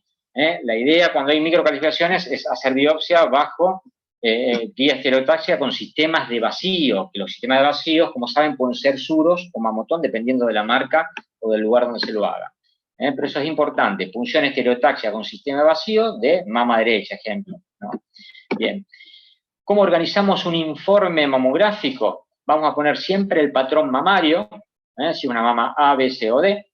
La idea cuando hay microcalcificaciones es hacer biopsia bajo guía estereotaxia con sistemas de vacío, que los sistemas de vacíos, como saben, pueden ser suros o mamotón, dependiendo de la marca o del lugar donde se lo haga. Pero eso es importante, punción estereotaxia con sistema de vacío de mama derecha, ejemplo, ¿no? Bien. ¿Cómo organizamos un informe mamográfico? Vamos a poner siempre el patrón mamario, si una mama A, B, C o D,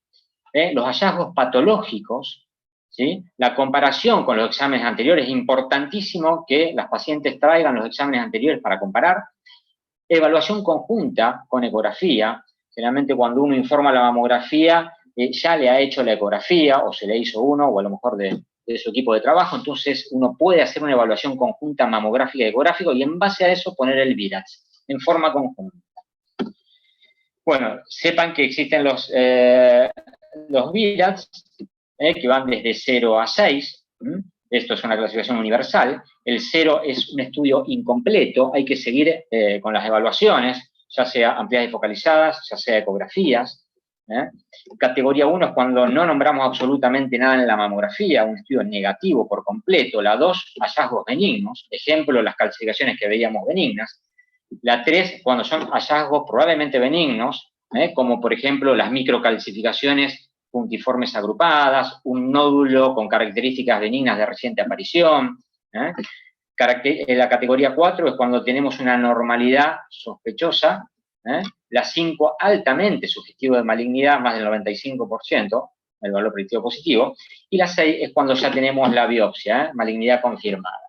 los hallazgos patológicos, ¿sí? La comparación con los exámenes anteriores, es importantísimo que las pacientes traigan los exámenes anteriores para comparar. Evaluación conjunta con ecografía, generalmente cuando uno informa la mamografía, ya le ha hecho la ecografía, o se le hizo uno, o a lo mejor de su equipo de trabajo, entonces uno puede hacer una evaluación conjunta mamográfica y ecográfico, y en base a eso poner el VIRATS, en forma conjunta. Bueno, sepan que existen los VIRATS, que van desde 0 a 6, esto es una clasificación universal, el 0 es un estudio incompleto, hay que seguir con las evaluaciones, ya sea ampliadas y focalizadas, ya sea ecografías. Categoría 1 es cuando no nombramos absolutamente nada en la mamografía, un estudio negativo por completo. La 2, hallazgos benignos, ejemplo, las calcificaciones que veíamos benignas. La 3, cuando son hallazgos probablemente benignos, como por ejemplo las microcalcificaciones puntiformes agrupadas, un nódulo con características benignas de reciente aparición. La categoría 4 es cuando tenemos una normalidad sospechosa. La 5, altamente sugestivo de malignidad, más del 95%, el valor predictivo positivo. Y la 6 es cuando ya tenemos la biopsia, malignidad confirmada.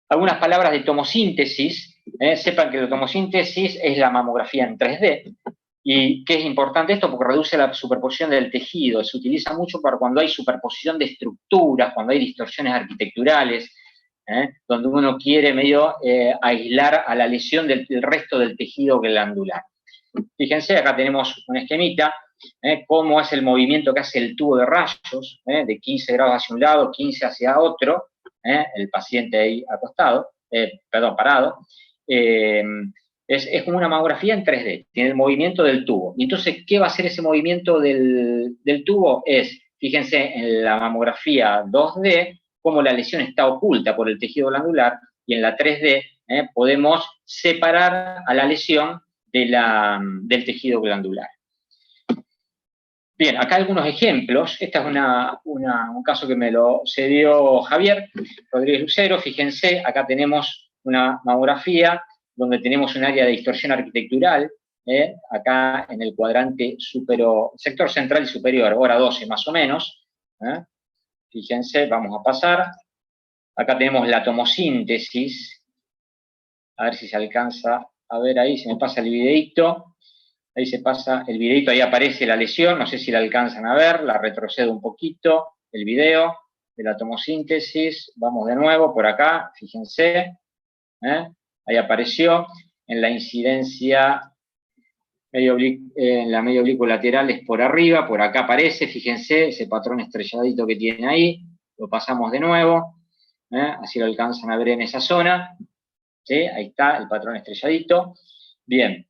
Algunas palabras de tomosíntesis. Sepan que la tomosíntesis es la mamografía en 3D. ¿Y qué es importante esto? Porque reduce la superposición del tejido. Se utiliza mucho para cuando hay superposición de estructuras, cuando hay distorsiones arquitecturales, donde uno quiere medio aislar a la lesión del resto del tejido glandular. Fíjense, acá tenemos un esquemita, cómo es el movimiento que hace el tubo de rayos, de 15 grados hacia un lado, 15 hacia otro, el paciente ahí acostado, parado. Es como una mamografía en 3D, tiene el movimiento del tubo. Y entonces, ¿qué va a hacer ese movimiento del tubo? Fíjense, en la mamografía 2D, cómo la lesión está oculta por el tejido glandular, y en la 3D podemos separar a la lesión del tejido glandular. Bien, acá algunos ejemplos. Este es un caso que me lo cedió Javier Rodríguez Lucero. Fíjense, acá tenemos una mamografía donde tenemos un área de distorsión arquitectural, acá en el cuadrante sector central y superior, hora 12 más o menos. Fíjense, vamos a pasar. Acá tenemos la tomosíntesis. A ver si se alcanza a ver ahí, se me pasa el videíto. Ahí se pasa el videíto, ahí aparece la lesión, no sé si la alcanzan a ver, la retrocedo un poquito, el video de la tomosíntesis. Vamos de nuevo por acá, fíjense. Ahí apareció en la incidencia, en la medio oblicuo lateral es por arriba, por acá aparece, fíjense, ese patrón estrelladito que tiene ahí. Lo pasamos de nuevo, así lo alcanzan a ver en esa zona. ¿Sí? Ahí está el patrón estrelladito. Bien,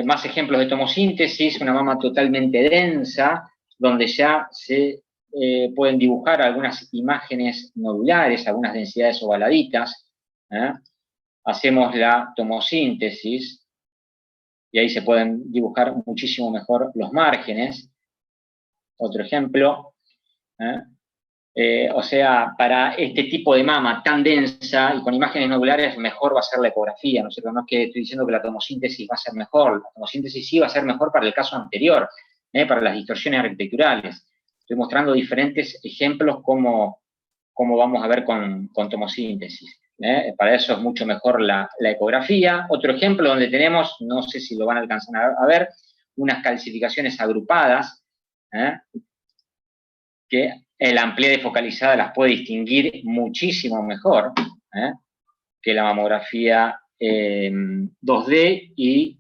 más ejemplos de tomosíntesis, una mama totalmente densa, donde ya se pueden dibujar algunas imágenes nodulares, algunas densidades ovaladitas. Hacemos la tomosíntesis, y ahí se pueden dibujar muchísimo mejor los márgenes. Otro ejemplo. O sea, para este tipo de mama tan densa y con imágenes nodulares, mejor va a ser la ecografía, ¿no es cierto? No es que estoy diciendo que la tomosíntesis va a ser mejor, la tomosíntesis sí va a ser mejor para el caso anterior, para las distorsiones arquitecturales. Estoy mostrando diferentes ejemplos cómo vamos a ver con tomosíntesis. Para eso es mucho mejor la ecografía. Otro ejemplo donde tenemos, no sé si lo van a alcanzar a ver, unas calcificaciones agrupadas, que la ampliada y focalizada las puede distinguir muchísimo mejor que la mamografía 2D y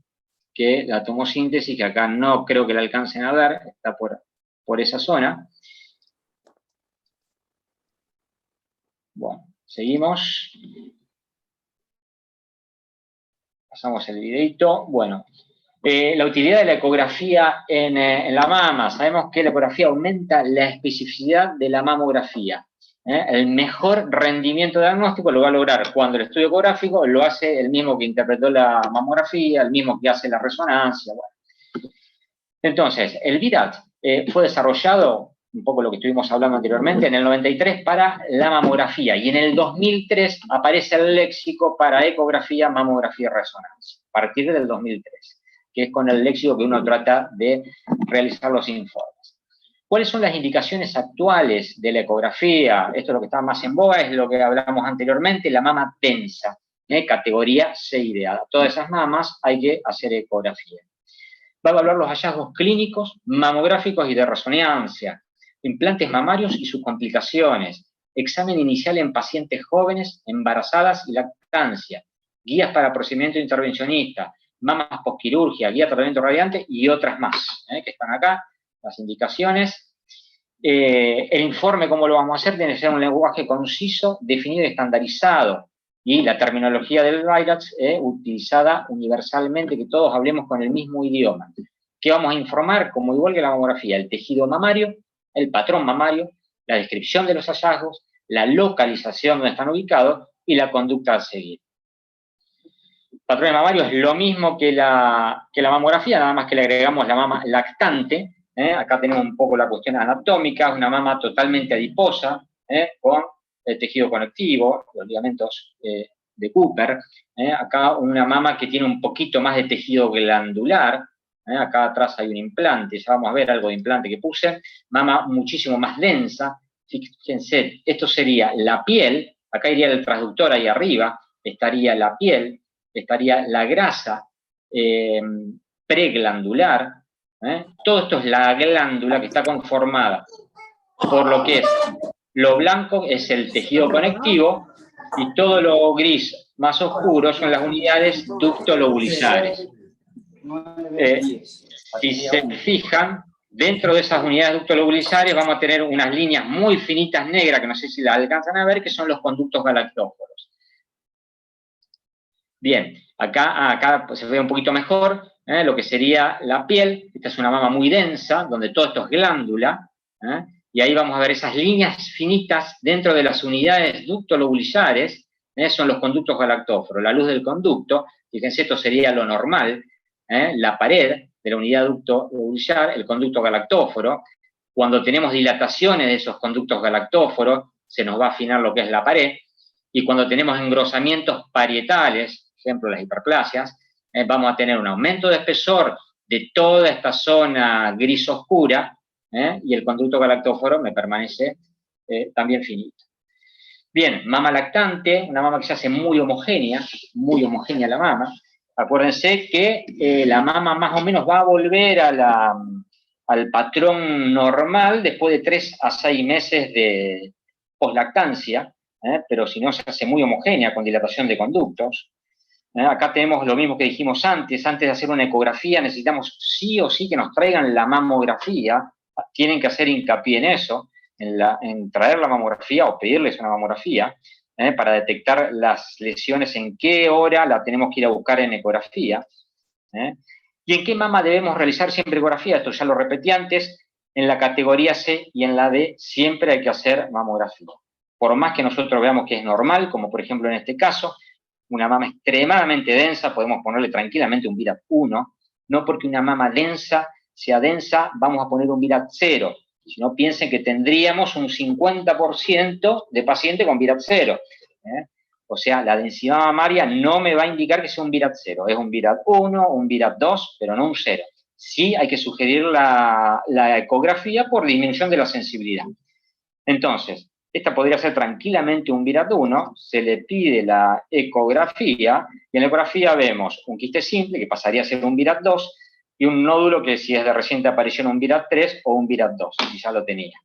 que la tomosíntesis, que acá no creo que la alcancen a ver, está por esa zona. Bueno, seguimos. Pasamos el videito. Bueno, la utilidad de la ecografía en la mama. Sabemos que la ecografía aumenta la especificidad de la mamografía. El mejor rendimiento diagnóstico lo va a lograr cuando el estudio ecográfico lo hace el mismo que interpretó la mamografía, el mismo que hace la resonancia. Bueno. Entonces, el VIRAT fue desarrollado, un poco lo que estuvimos hablando anteriormente, en el 93 para la mamografía, y en el 2003 aparece el léxico para ecografía, mamografía y resonancia, a partir del 2003. Que es con el léxico que uno trata de realizar los informes. ¿Cuáles son las indicaciones actuales de la ecografía? Esto es lo que está más en boga, es lo que hablamos anteriormente, la mama tensa, categoría C ideada. Todas esas mamas hay que hacer ecografía. Va a evaluar los hallazgos clínicos, mamográficos y de resonancia, implantes mamarios y sus complicaciones, examen inicial en pacientes jóvenes, embarazadas y lactancia, guías para procedimiento intervencionista, mamas posquirurgia, guía de tratamiento radiante y otras más, que están acá, las indicaciones. El informe, ¿cómo lo vamos a hacer? Tiene que ser un lenguaje conciso, definido y estandarizado. y la terminología del VIRATS utilizada universalmente, que todos hablemos con el mismo idioma. ¿Qué vamos a informar? Como igual que la mamografía, el tejido mamario, el patrón mamario, la descripción de los hallazgos, la localización donde están ubicados y la conducta a seguir. El patrón mamario es lo mismo que la mamografía, nada más que le agregamos la mama lactante. Acá tenemos un poco la cuestión anatómica, una mama totalmente adiposa, con el tejido conectivo, los ligamentos de Cooper. Acá una mama que tiene un poquito más de tejido glandular. Acá atrás hay un implante, ya vamos a ver algo de implante que puse. Mama muchísimo más densa. Fíjense, esto sería la piel, acá iría el transductor ahí arriba, estaría la piel, estaría la grasa preglandular. Todo esto es la glándula que está conformada por lo que es lo blanco, es el tejido conectivo, y todo lo gris más oscuro son las unidades ductolobularizares. Si se fijan, dentro de esas unidades ductolobularizares vamos a tener unas líneas muy finitas negras, que no sé si las alcanzan a ver, que son los conductos galactóforos. Bien, acá se ve un poquito mejor lo que sería la piel. Esta es una mama muy densa, donde todo esto es glándula, y ahí vamos a ver esas líneas finitas dentro de las unidades ductolobularizares, son los conductos galactóforos. La luz del conducto, fíjense, esto sería lo normal, la pared de la unidad ductolobular, el conducto galactóforo. Cuando tenemos dilataciones de esos conductos galactóforos, se nos va a afinar lo que es la pared, y cuando tenemos engrosamientos parietales, por ejemplo las hiperplasias, vamos a tener un aumento de espesor de toda esta zona gris oscura, y el conducto galactóforo me permanece también finito. Bien, mama lactante, una mama que se hace muy homogénea la mama. Acuérdense que la mama más o menos va a volver al patrón normal después de 3 a 6 meses de poslactancia, pero si no se hace muy homogénea con dilatación de conductos. Acá tenemos lo mismo que dijimos antes de hacer una ecografía necesitamos sí o sí que nos traigan la mamografía, tienen que hacer hincapié en eso, en traer la mamografía o pedirles una mamografía, para detectar las lesiones, en qué hora la tenemos que ir a buscar en ecografía. ¿Y en qué mama debemos realizar siempre ecografía? Esto ya lo repetí antes, en la categoría C y en la D siempre hay que hacer mamografía. Por más que nosotros veamos que es normal, como por ejemplo en este caso, una mama extremadamente densa, podemos ponerle tranquilamente un VIRAT 1, no porque una mama densa sea densa, vamos a poner un VIRAT 0, si no piensen que tendríamos un 50% de paciente con VIRAT 0. O sea, la densidad mamaria no me va a indicar que sea un VIRAT 0, es un VIRAT 1, un VIRAT 2, pero no un 0. Sí hay que sugerir la ecografía por disminución de la sensibilidad. Entonces, esta podría ser tranquilamente un VIRAT 1, se le pide la ecografía, y en la ecografía vemos un quiste simple, que pasaría a ser un VIRAT 2, y un nódulo que si es de reciente aparición un VIRAT 3 o un VIRAT 2, si ya lo tenía.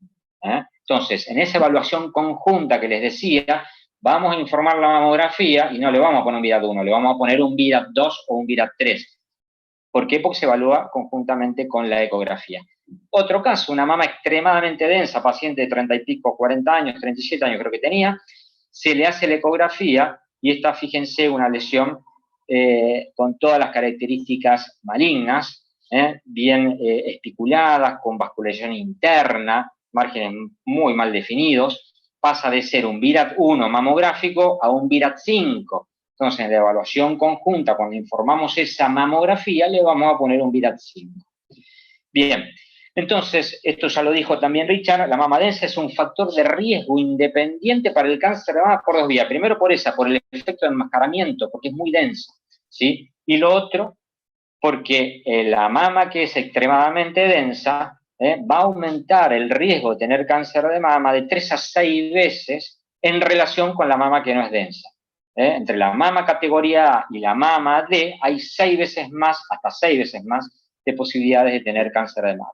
Entonces, en esa evaluación conjunta que les decía, vamos a informar la mamografía y no le vamos a poner un VIRAT 1, le vamos a poner un VIRAT 2 o un VIRAT 3. ¿Por qué? Porque se evalúa conjuntamente con la ecografía. Otro caso, una mama extremadamente densa, paciente de 30 y pico, 40 años, 37 años creo que tenía, se le hace la ecografía y esta, fíjense, una lesión con todas las características malignas, bien espiculadas, con vascularización interna, márgenes muy mal definidos, pasa de ser un VIRAT 1 mamográfico a un VIRAT 5. Entonces, en la evaluación conjunta, cuando informamos esa mamografía, le vamos a poner un VIRAT 5. Bien, entonces, esto ya lo dijo también Richard, la mama densa es un factor de riesgo independiente para el cáncer de mama por 2 vías. Primero por el efecto de enmascaramiento, porque es muy densa, ¿sí? Y lo otro, porque la mama que es extremadamente densa va a aumentar el riesgo de tener cáncer de mama de 3 a 6 veces en relación con la mama que no es densa. Entre la mama categoría A y la mama D hay 6 veces más, hasta 6 veces más, de posibilidades de tener cáncer de mama.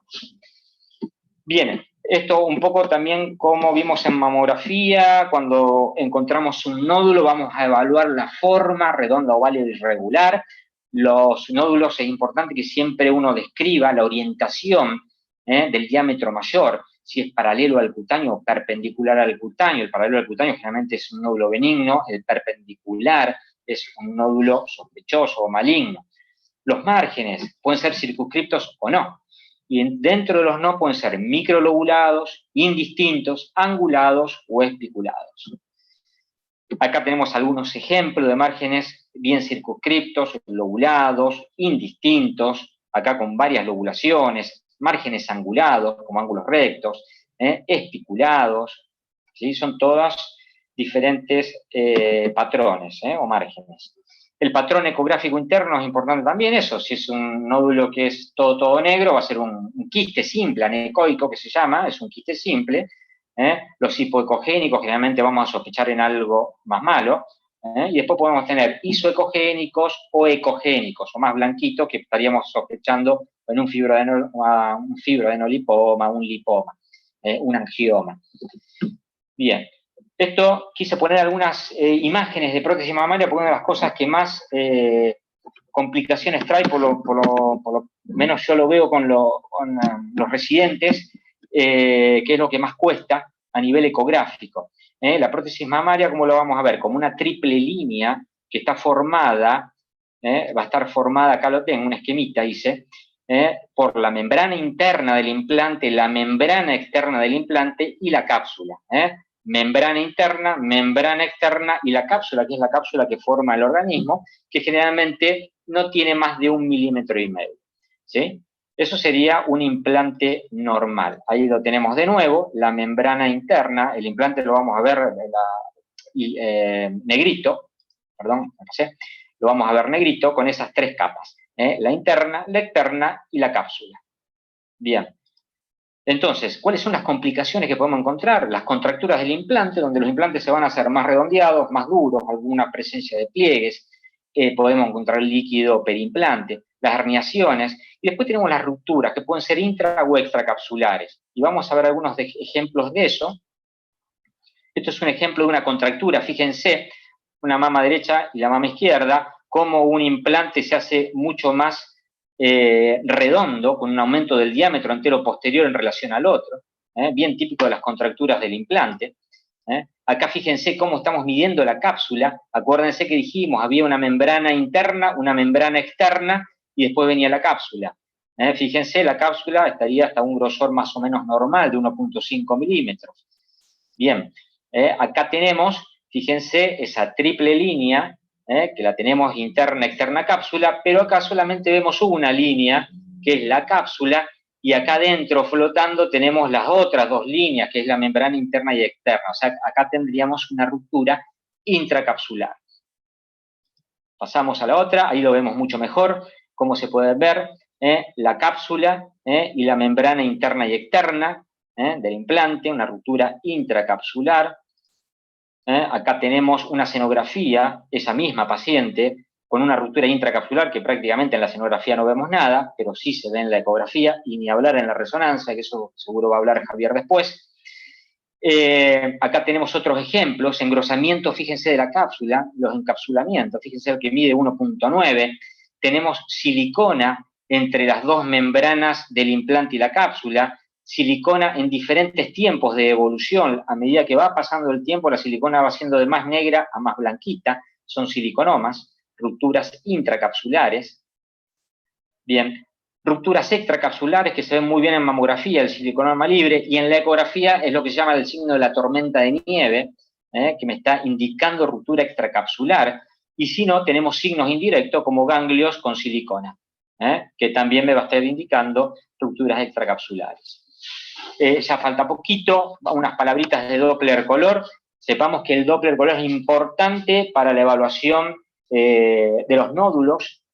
Bien, esto un poco también como vimos en mamografía, cuando encontramos un nódulo vamos a evaluar la forma, redonda, oval o irregular. Los nódulos es importante que siempre uno describa la orientación del diámetro mayor. si es paralelo al cutáneo o perpendicular al cutáneo. El paralelo al cutáneo generalmente es un nódulo benigno, el perpendicular es un nódulo sospechoso o maligno. Los márgenes pueden ser circunscriptos o no. Y dentro de los no pueden ser microlobulados, indistintos, angulados o espiculados. Acá tenemos algunos ejemplos de márgenes bien circunscriptos, lobulados, indistintos, acá con varias lobulaciones, márgenes angulados, como ángulos rectos, espiculados, ¿sí? Son todas diferentes patrones o márgenes. El patrón ecográfico interno es importante también eso. Si es un nódulo que es todo negro, va a ser un quiste simple, anecoico que se llama, es un quiste simple. Los hipoecogénicos generalmente vamos a sospechar en algo más malo. Y después podemos tener isoecogénicos o ecogénicos, o más blanquitos, que estaríamos sospechando en un fibroadenolipoma, un lipoma, un angioma. Bien. Esto quise poner algunas imágenes de prótesis mamaria porque una de las cosas que más complicaciones trae, por lo menos yo lo veo con los residentes, que es lo que más cuesta a nivel ecográfico. La prótesis mamaria, ¿cómo lo vamos a ver? Como una triple línea que está formada, va a estar formada, acá lo tengo, una esquemita hice, por la membrana interna del implante, la membrana externa del implante y la cápsula. Membrana interna, membrana externa y la cápsula, que es la cápsula que forma el organismo, que generalmente no tiene más de 1,5 milímetros, ¿sí? Eso sería un implante normal. Ahí lo tenemos de nuevo, la membrana interna, el implante lo vamos a ver negrito, perdón, lo vamos a ver negrito con esas 3 capas, la interna, la externa y la cápsula. Bien. Entonces, ¿cuáles son las complicaciones que podemos encontrar? Las contracturas del implante, donde los implantes se van a hacer más redondeados, más duros, alguna presencia de pliegues, podemos encontrar líquido perimplante, las herniaciones, y después tenemos las rupturas, que pueden ser intra o extracapsulares. Y vamos a ver algunos ejemplos de eso. Esto es un ejemplo de una contractura, fíjense, una mama derecha y la mama izquierda, cómo un implante se hace mucho más redondo, con un aumento del diámetro antero-posterior en relación al otro, bien típico de las contracturas del implante. Acá fíjense cómo estamos midiendo la cápsula. Acuérdense que dijimos, había una membrana interna, una membrana externa, y después venía la cápsula. Fíjense, la cápsula estaría hasta un grosor más o menos normal, de 1,5 milímetros. Bien, acá tenemos, fíjense, esa triple línea, que la tenemos interna, externa, cápsula, pero acá solamente vemos una línea, que es la cápsula, y acá adentro, flotando, tenemos las otras 2 líneas, que es la membrana interna y externa. O sea, acá tendríamos una ruptura intracapsular. Pasamos a la otra, ahí lo vemos mucho mejor, cómo se puede ver la cápsula y la membrana interna y externa del implante, una ruptura intracapsular. Acá tenemos una escenografía, esa misma paciente, con una ruptura intracapsular, que prácticamente en la escenografía no vemos nada, pero sí se ve en la ecografía, y ni hablar en la resonancia, que eso seguro va a hablar Javier después. Acá tenemos otros ejemplos, engrosamiento, fíjense, de la cápsula, los encapsulamientos, fíjense el que mide 1,9, tenemos silicona entre las 2 membranas del implante y la cápsula, silicona en diferentes tiempos de evolución. A medida que va pasando el tiempo, la silicona va siendo de más negra a más blanquita, son siliconomas, rupturas intracapsulares. Bien, rupturas extracapsulares que se ven muy bien en mamografía, el siliconoma libre, y en la ecografía es lo que se llama el signo de la tormenta de nieve, que me está indicando ruptura extracapsular, y si no, tenemos signos indirectos como ganglios con silicona, que también me va a estar indicando rupturas extracapsulares. Ya falta poquito, unas palabritas de Doppler color. Sepamos que el Doppler color es importante para la evaluación de los nódulos,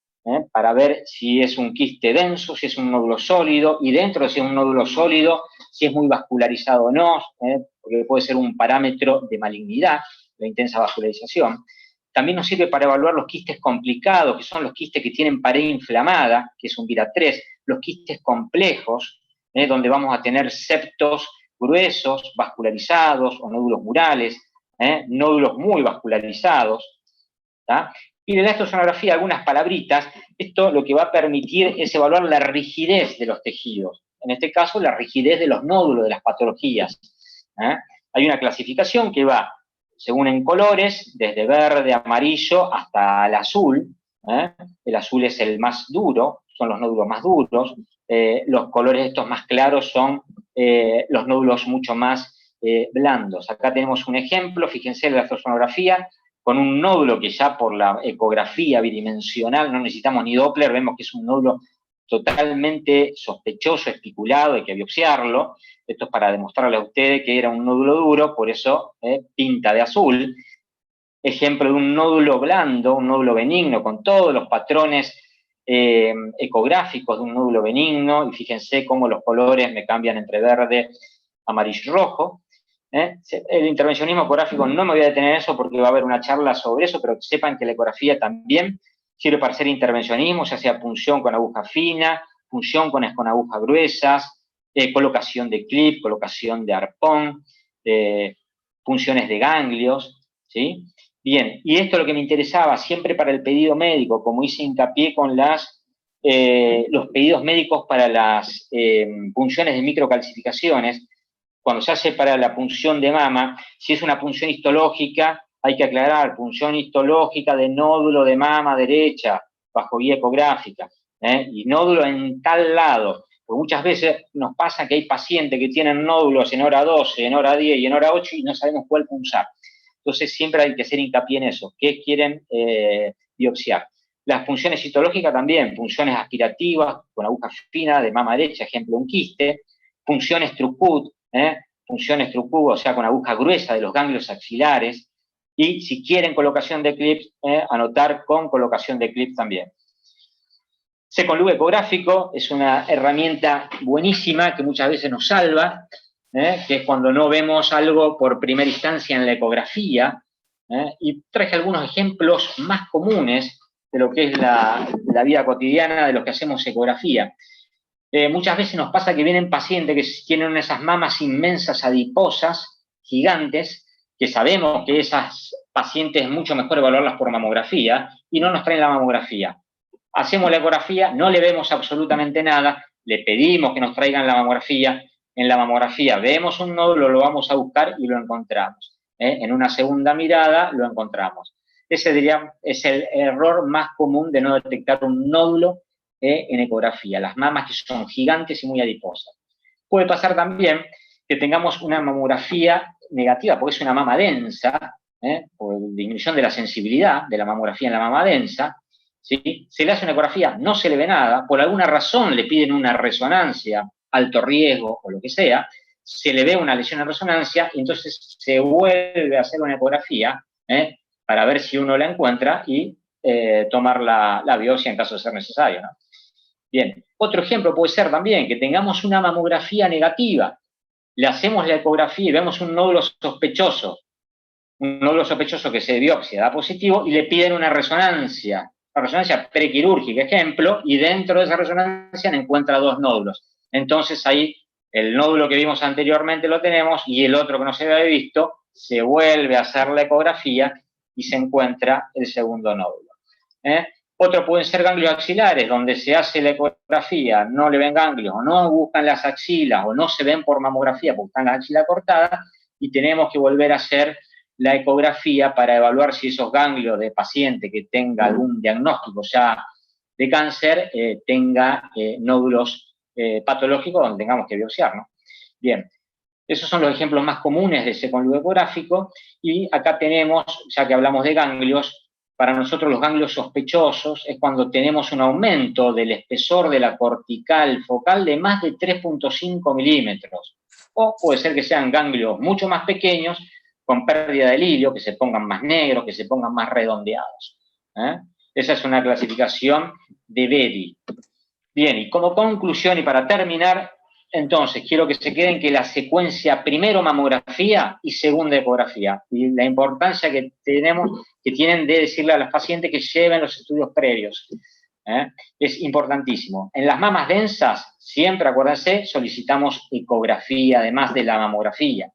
para ver si es un quiste denso, si es un nódulo sólido, y dentro de si es un nódulo sólido, si es muy vascularizado o no, porque puede ser un parámetro de malignidad, la intensa vascularización. También nos sirve para evaluar los quistes complicados, que son los quistes que tienen pared inflamada, que es un VIRA 3, los quistes complejos, donde vamos a tener septos gruesos, vascularizados, o nódulos murales, nódulos muy vascularizados. ¿tá? Y de la electrosonografía, algunas palabritas. Esto lo que va a permitir es evaluar la rigidez de los tejidos. en este caso, la rigidez de los nódulos de las patologías. Hay una clasificación que va, según en colores, desde verde, amarillo, hasta el azul. El azul es el más duro, son los nódulos más duros. Los colores estos más claros son los nódulos mucho más blandos. Acá tenemos un ejemplo, fíjense en la ultrasonografía, con un nódulo que ya por la ecografía bidimensional, no necesitamos ni Doppler, vemos que es un nódulo totalmente sospechoso, especulado, hay que biopsiarlo. Esto es para demostrarle a ustedes que era un nódulo duro, por eso pinta de azul. Ejemplo de un nódulo blando, un nódulo benigno, con todos los patrones ecográficos de un nódulo benigno, y fíjense cómo los colores me cambian entre verde, amarillo y rojo. El intervencionismo ecográfico no me voy a detener en eso porque va a haber una charla sobre eso, pero sepan que la ecografía también sirve para hacer intervencionismo, ya sea punción con aguja fina, punción con agujas gruesas, colocación de clip, colocación de arpón, funciones de ganglios, ¿sí? Bien, y esto es lo que me interesaba siempre para el pedido médico, como hice hincapié con los pedidos médicos para las punciones de microcalcificaciones. Cuando se hace para la punción de mama, si es una punción histológica, hay que aclarar, punción histológica de nódulo de mama derecha, bajo guía ecográfica, y nódulo en tal lado. Porque muchas veces nos pasa que hay pacientes que tienen nódulos en hora 12, en hora 10 y en hora 8 y no sabemos cuál punzar. Entonces siempre hay que hacer hincapié en eso, qué quieren biopsiar. Las funciones histológicas también, funciones aspirativas con aguja fina de mama derecha, ejemplo un quiste, funciones Trucut, o sea, con aguja gruesa de los ganglios axilares, y si quieren colocación de clips, anotar con colocación de clips también. Second loop ecográfico es una herramienta buenísima que muchas veces nos salva, que es cuando no vemos algo por primera instancia en la ecografía, y traje algunos ejemplos más comunes de lo que es la vida cotidiana de los que hacemos ecografía. Muchas veces nos pasa que vienen pacientes que tienen esas mamas inmensas, adiposas, gigantes, que sabemos que esas pacientes es mucho mejor evaluarlas por mamografía, y no nos traen la mamografía. Hacemos la ecografía, no le vemos absolutamente nada, le pedimos que nos traigan la mamografía. En la mamografía vemos un nódulo, lo vamos a buscar y lo encontramos. En una segunda mirada lo encontramos. Ese diría, es el error más común de no detectar un nódulo en ecografía, las mamas que son gigantes y muy adiposas. Puede pasar también que tengamos una mamografía negativa, porque es una mama densa, por disminución de la sensibilidad de la mamografía en la mama densa, ¿sí? Se le hace una ecografía, no se le ve nada, por alguna razón le piden una resonancia, alto riesgo o lo que sea, se le ve una lesión en resonancia y entonces se vuelve a hacer una ecografía para ver si uno la encuentra y tomar la biopsia en caso de ser necesario, ¿no? Bien, otro ejemplo puede ser también que tengamos una mamografía negativa, le hacemos la ecografía y vemos un nódulo sospechoso que se biopsia, da positivo, y le piden una resonancia prequirúrgica, ejemplo, y dentro de esa resonancia encuentra dos nódulos. Entonces ahí el nódulo que vimos anteriormente lo tenemos y el otro que no se había visto, se vuelve a hacer la ecografía y se encuentra el segundo nódulo. Otro pueden ser ganglios axilares, donde se hace la ecografía, no le ven ganglios, o no buscan las axilas, o no se ven por mamografía porque están las axilas cortadas, y tenemos que volver a hacer la ecografía para evaluar si esos ganglios de paciente que tenga algún diagnóstico ya de cáncer, tenga nódulos patológicos donde tengamos que biopsiar, ¿no? Bien, esos son los ejemplos más comunes de second loop ecográfico, y acá tenemos, ya que hablamos de ganglios, para nosotros los ganglios sospechosos es cuando tenemos un aumento del espesor de la cortical focal de más de 3.5 milímetros. O puede ser que sean ganglios mucho más pequeños, con pérdida del hilio, que se pongan más negros, que se pongan más redondeados. Esa es una clasificación de Betti. Bien, y como conclusión y para terminar, entonces quiero que se queden que la secuencia primero mamografía y segunda ecografía, y la importancia que tienen de decirle a las pacientes que lleven los estudios previos. Es importantísimo. En las mamas densas, siempre, acuérdense, solicitamos ecografía, además de la mamografía.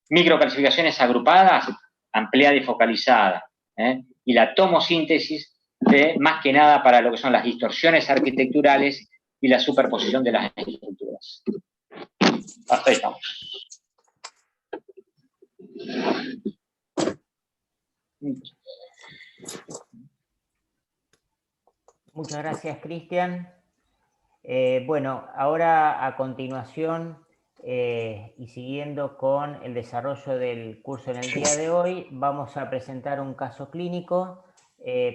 Microcalcificaciones agrupadas, ampliada y focalizada. Y la tomosíntesis, más que nada para lo que son las distorsiones arquitecturales y la superposición de las estructuras. Hasta ahí estamos. Muchas gracias, Cristian. Bueno, ahora a continuación, y siguiendo con el desarrollo del curso en el día de hoy, vamos a presentar un caso clínico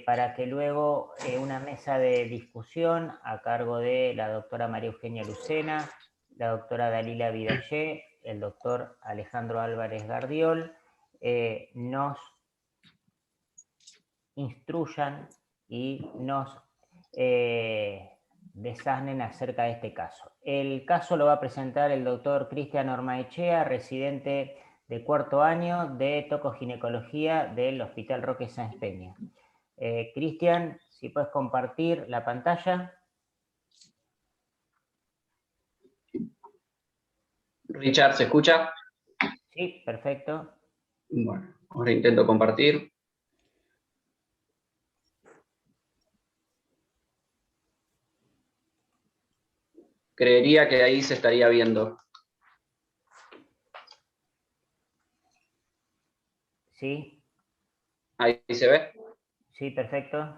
para que luego una mesa de discusión a cargo de la doctora María Eugenia Lucena, la doctora Dalila Vidallé, el doctor Alejandro Álvarez Gardiol, nos instruyan y nos desasnen acerca de este caso. El caso lo va a presentar el doctor Cristian Ormaechea, residente de cuarto año de tocoginecología del Hospital Roque Sáenz Peña. Cristian, si puedes compartir la pantalla. Richard, ¿se escucha? Sí, perfecto. Bueno, ahora intento compartir. Creería que ahí se estaría viendo. Sí. ¿Ahí se ve? Sí, perfecto.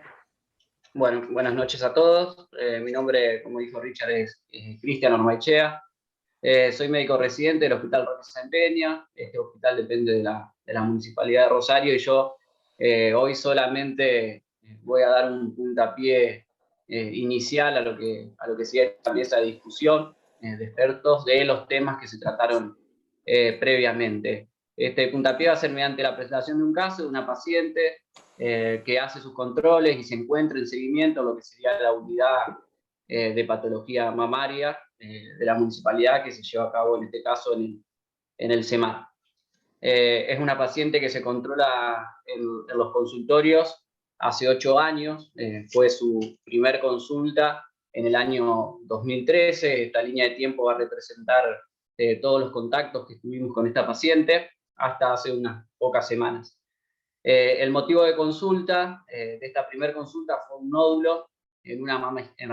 Bueno, buenas noches a todos. Mi nombre, como dijo Richard, es Cristian Ormaechea. Soy médico residente del Hospital Roque Sáenz Peña. Este hospital depende de la Municipalidad de Rosario y yo hoy solamente voy a dar un puntapié inicial a lo que sigue esta mesa de discusión de expertos de los temas que se trataron previamente. Este puntapié va a ser mediante la presentación de un caso de una paciente que hace sus controles y se encuentra en seguimiento a lo que sería la unidad de patología mamaria de la municipalidad que se lleva a cabo en este caso en el CEMAR. Es una paciente que se controla en los consultorios hace 8 años, fue su primer consulta en el año 2013. Esta línea de tiempo va a representar todos los contactos que tuvimos con esta paciente hasta hace unas pocas semanas. El motivo de consulta, de esta primera consulta, fue un nódulo en la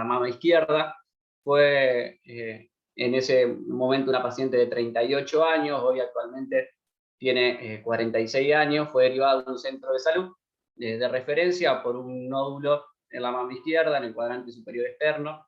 mama izquierda. Fue en ese momento una paciente de 38 años, hoy actualmente tiene 46 años, fue derivada de un centro de salud de referencia por un nódulo en la mama izquierda, en el cuadrante superior externo,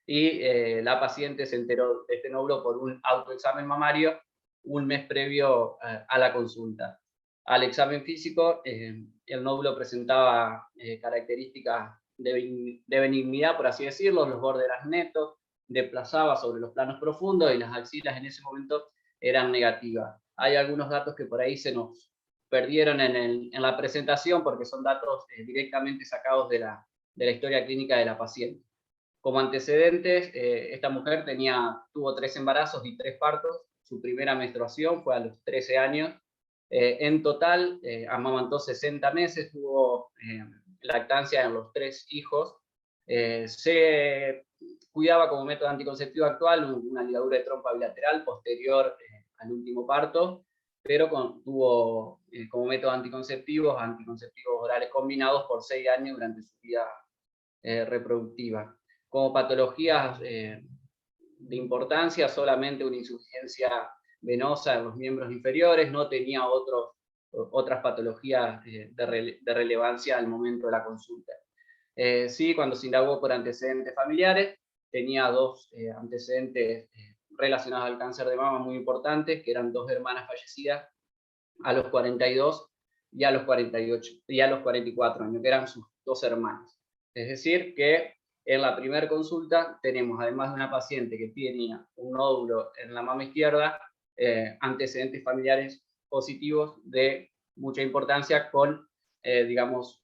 y la paciente se enteró de este nódulo por un autoexamen mamario un mes previo a la consulta. Al examen físico, el nódulo presentaba características de benignidad, por así decirlo, los bordes eran netos, desplazaba sobre los planos profundos y las axilas en ese momento eran negativas. Hay algunos datos que por ahí se nos perdieron en la presentación porque son datos directamente sacados de la historia clínica de la paciente. Como antecedentes, esta mujer tuvo 3 embarazos y 3 partos. Su primera menstruación fue a los 13 años. En total, amamantó 60 meses, tuvo lactancia en los 3 hijos. Se cuidaba como método anticonceptivo actual una ligadura de trompa bilateral posterior al último parto, pero tuvo como método anticonceptivos orales combinados por 6 años durante su vida reproductiva. Como patologías de importancia, solamente una insuficiencia venosa en los miembros inferiores, no tenía otras patologías de relevancia al momento de la consulta. Sí, cuando se indagó por antecedentes familiares, tenía 2 antecedentes relacionados al cáncer de mama muy importantes, que eran 2 hermanas fallecidas a los 42 y a los 48 y a los 44 años, que eran sus 2 hermanas. Es decir, que en la primera consulta tenemos, además de una paciente que tenía un nódulo en la mama izquierda, antecedentes familiares positivos de mucha importancia con, digamos,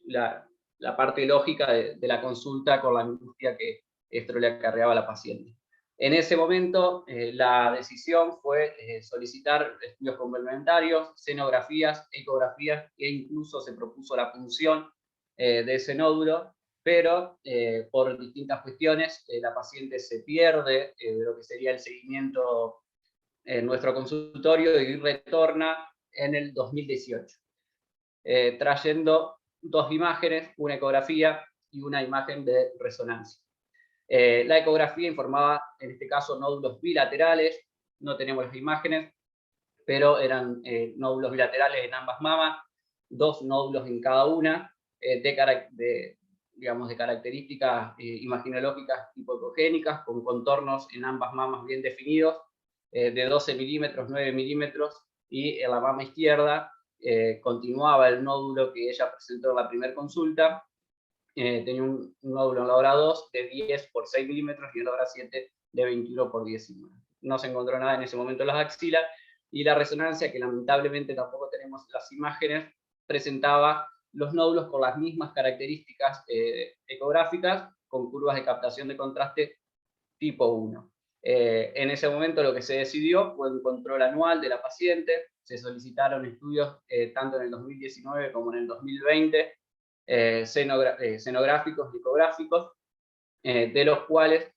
la parte lógica de la consulta con la angustia que esto le acarreaba a la paciente. En ese momento, la decisión fue solicitar estudios complementarios, sonografías, ecografías, e incluso se propuso la punción de ese nódulo, pero por distintas cuestiones la paciente se pierde de lo que sería el seguimiento en nuestro consultorio y retorna en el 2018, trayendo 2 imágenes, una ecografía y una imagen de resonancia. La ecografía informaba, en este caso, nódulos bilaterales, no tenemos las imágenes, pero eran nódulos bilaterales en ambas mamas, 2 nódulos en cada una, de características imaginológicas hipoecogénicas, con contornos en ambas mamas bien definidos, de 12 milímetros, 9 milímetros, y en la mama izquierda continuaba el nódulo que ella presentó en la primera consulta. Tenía un nódulo en la hora 2 de 10 por 6 milímetros y en la hora 7 de 21 por 10. No se encontró nada en ese momento en las axilas, y la resonancia, que lamentablemente tampoco tenemos las imágenes, presentaba los nódulos con las mismas características ecográficas, con curvas de captación de contraste tipo 1. En ese momento lo que se decidió fue un control anual de la paciente. Se solicitaron estudios tanto en el 2019 como en el 2020, cenográficos y ecográficos, de los cuales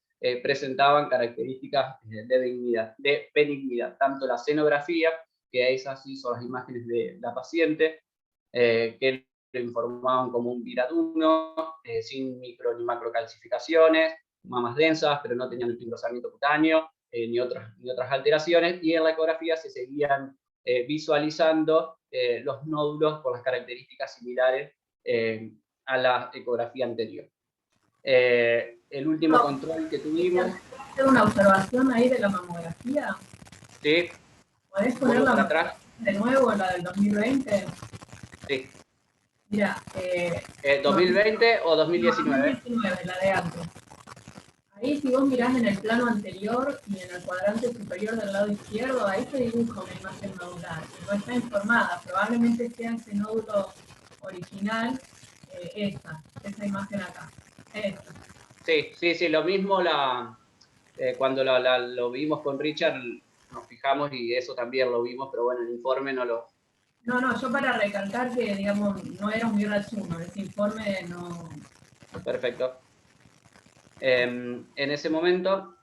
presentaban características de benignidad, tanto la cenografía, que esas sí son las imágenes de la paciente, que lo informaban como un VIRAT 1, sin micro ni macrocalcificaciones, mamas densas, pero no tenían el fibrosamiento cutáneo, ni otras alteraciones, y en la ecografía se seguían visualizando los nódulos por las características similares a la ecografía anterior. El último control que tuvimos... ¿Hacer una observación ahí de la mamografía? Sí. ¿Podés ponerla para atrás de nuevo, la del 2020? Sí. Mira, ¿2020 o 2019? 2019, la de antes. Ahí, si vos mirás en el plano anterior y en el cuadrante superior del lado izquierdo, ahí se dibuja una imagen nodular. No está informada, probablemente sea ese nódulo original, esa imagen acá. Esta. Sí, lo mismo cuando lo vimos con Richard, nos fijamos y eso también lo vimos, pero bueno, el informe no lo... No, yo para recalcar que, digamos, no era un VIRAT 1, ese informe no... Perfecto. En ese momento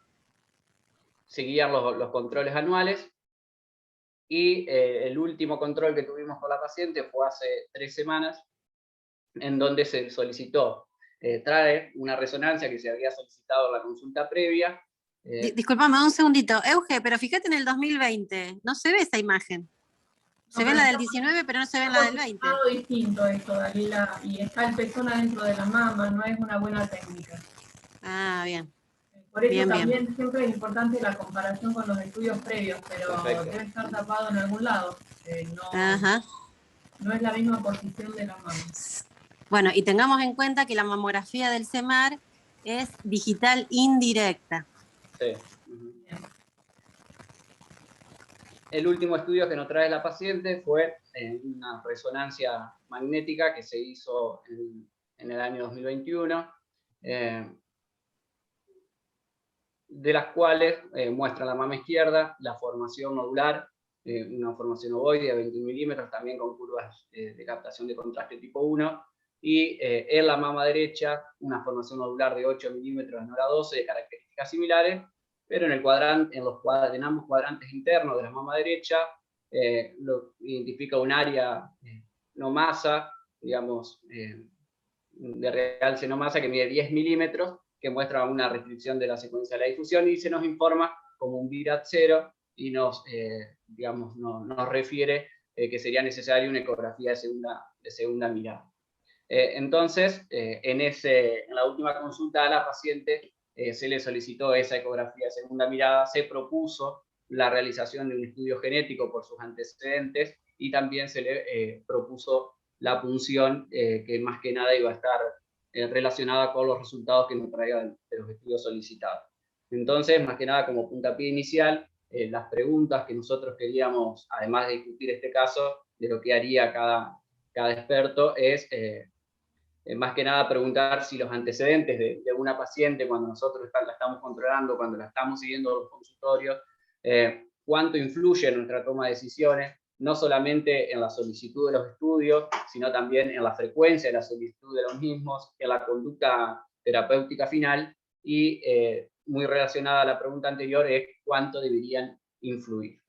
seguían los controles anuales, y el último control que tuvimos con la paciente fue hace 3 semanas, en donde se solicitó trae una resonancia que se había solicitado en la consulta previa. Disculpame un segundito, Euge, pero fíjate en el 2020, no se ve esa imagen. Se ve la del 19, pero no se ve la del 20. Es algo distinto esto, Dalila, y está el pezón adentro de la mama, no es una buena técnica. Ah, bien. Por eso bien, también bien. Siempre es importante la comparación con los estudios previos, pero Perfecto. Debe estar tapado en algún lado. Ajá. No es la misma posición de la mama. Bueno, y tengamos en cuenta que la mamografía del CEMAR es digital indirecta. Sí. El último estudio que nos trae la paciente fue una resonancia magnética que se hizo en el año 2021, de las cuales muestra la mama izquierda, la formación nodular, una formación ovoide de 21 milímetros, también con curvas de captación de contraste tipo 1, y en la mama derecha, una formación nodular de 8 milímetros en hora 12, de características similares, pero en ambos cuadrantes internos de la mama derecha, lo identifica un área no masa, digamos, de realce no masa, que mide 10 milímetros, que muestra una restricción de la secuencia de la difusión, y se nos informa como un VIRAT 0, y nos refiere que sería necesaria una ecografía de segunda mirada. Entonces, en la última consulta a la paciente se le solicitó esa ecografía de segunda mirada, se propuso la realización de un estudio genético por sus antecedentes, y también se le propuso la punción, que más que nada iba a estar relacionada con los resultados que nos traigan de los estudios solicitados. Entonces, más que nada como puntapié inicial, las preguntas que nosotros queríamos, además de discutir este caso, de lo que haría cada experto, es más que nada preguntar si los antecedentes de una paciente, cuando nosotros la estamos controlando, cuando la estamos siguiendo en los consultorios, cuánto influye en nuestra toma de decisiones, no solamente en la solicitud de los estudios, sino también en la frecuencia de la solicitud de los mismos, en la conducta terapéutica final, y muy relacionada a la pregunta anterior es cuánto deberían influir.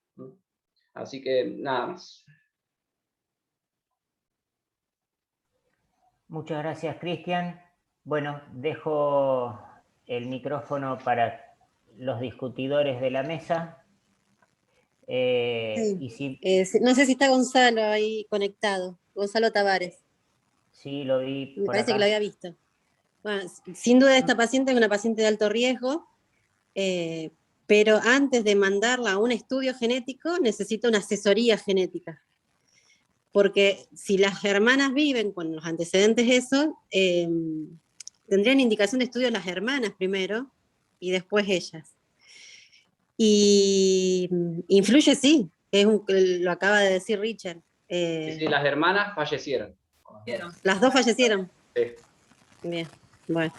Así que nada más. Muchas gracias, Cristian. Bueno, dejo el micrófono para los discutidores de la mesa. Sí. Y si, no sé si está Gonzalo ahí conectado, Gonzalo Tavares. sí, lo vi Me por parece acá. que lo había visto. Bueno, sin duda esta paciente es una paciente de alto riesgo, pero antes de mandarla a un estudio genético necesita una asesoría genética. Porque si las hermanas viven con los antecedentes esos, tendrían indicación de estudio las hermanas primero y después ellas. Y influye, sí, lo acaba de decir Richard. Sí, las hermanas fallecieron. Las dos fallecieron. Sí. Bien, bueno.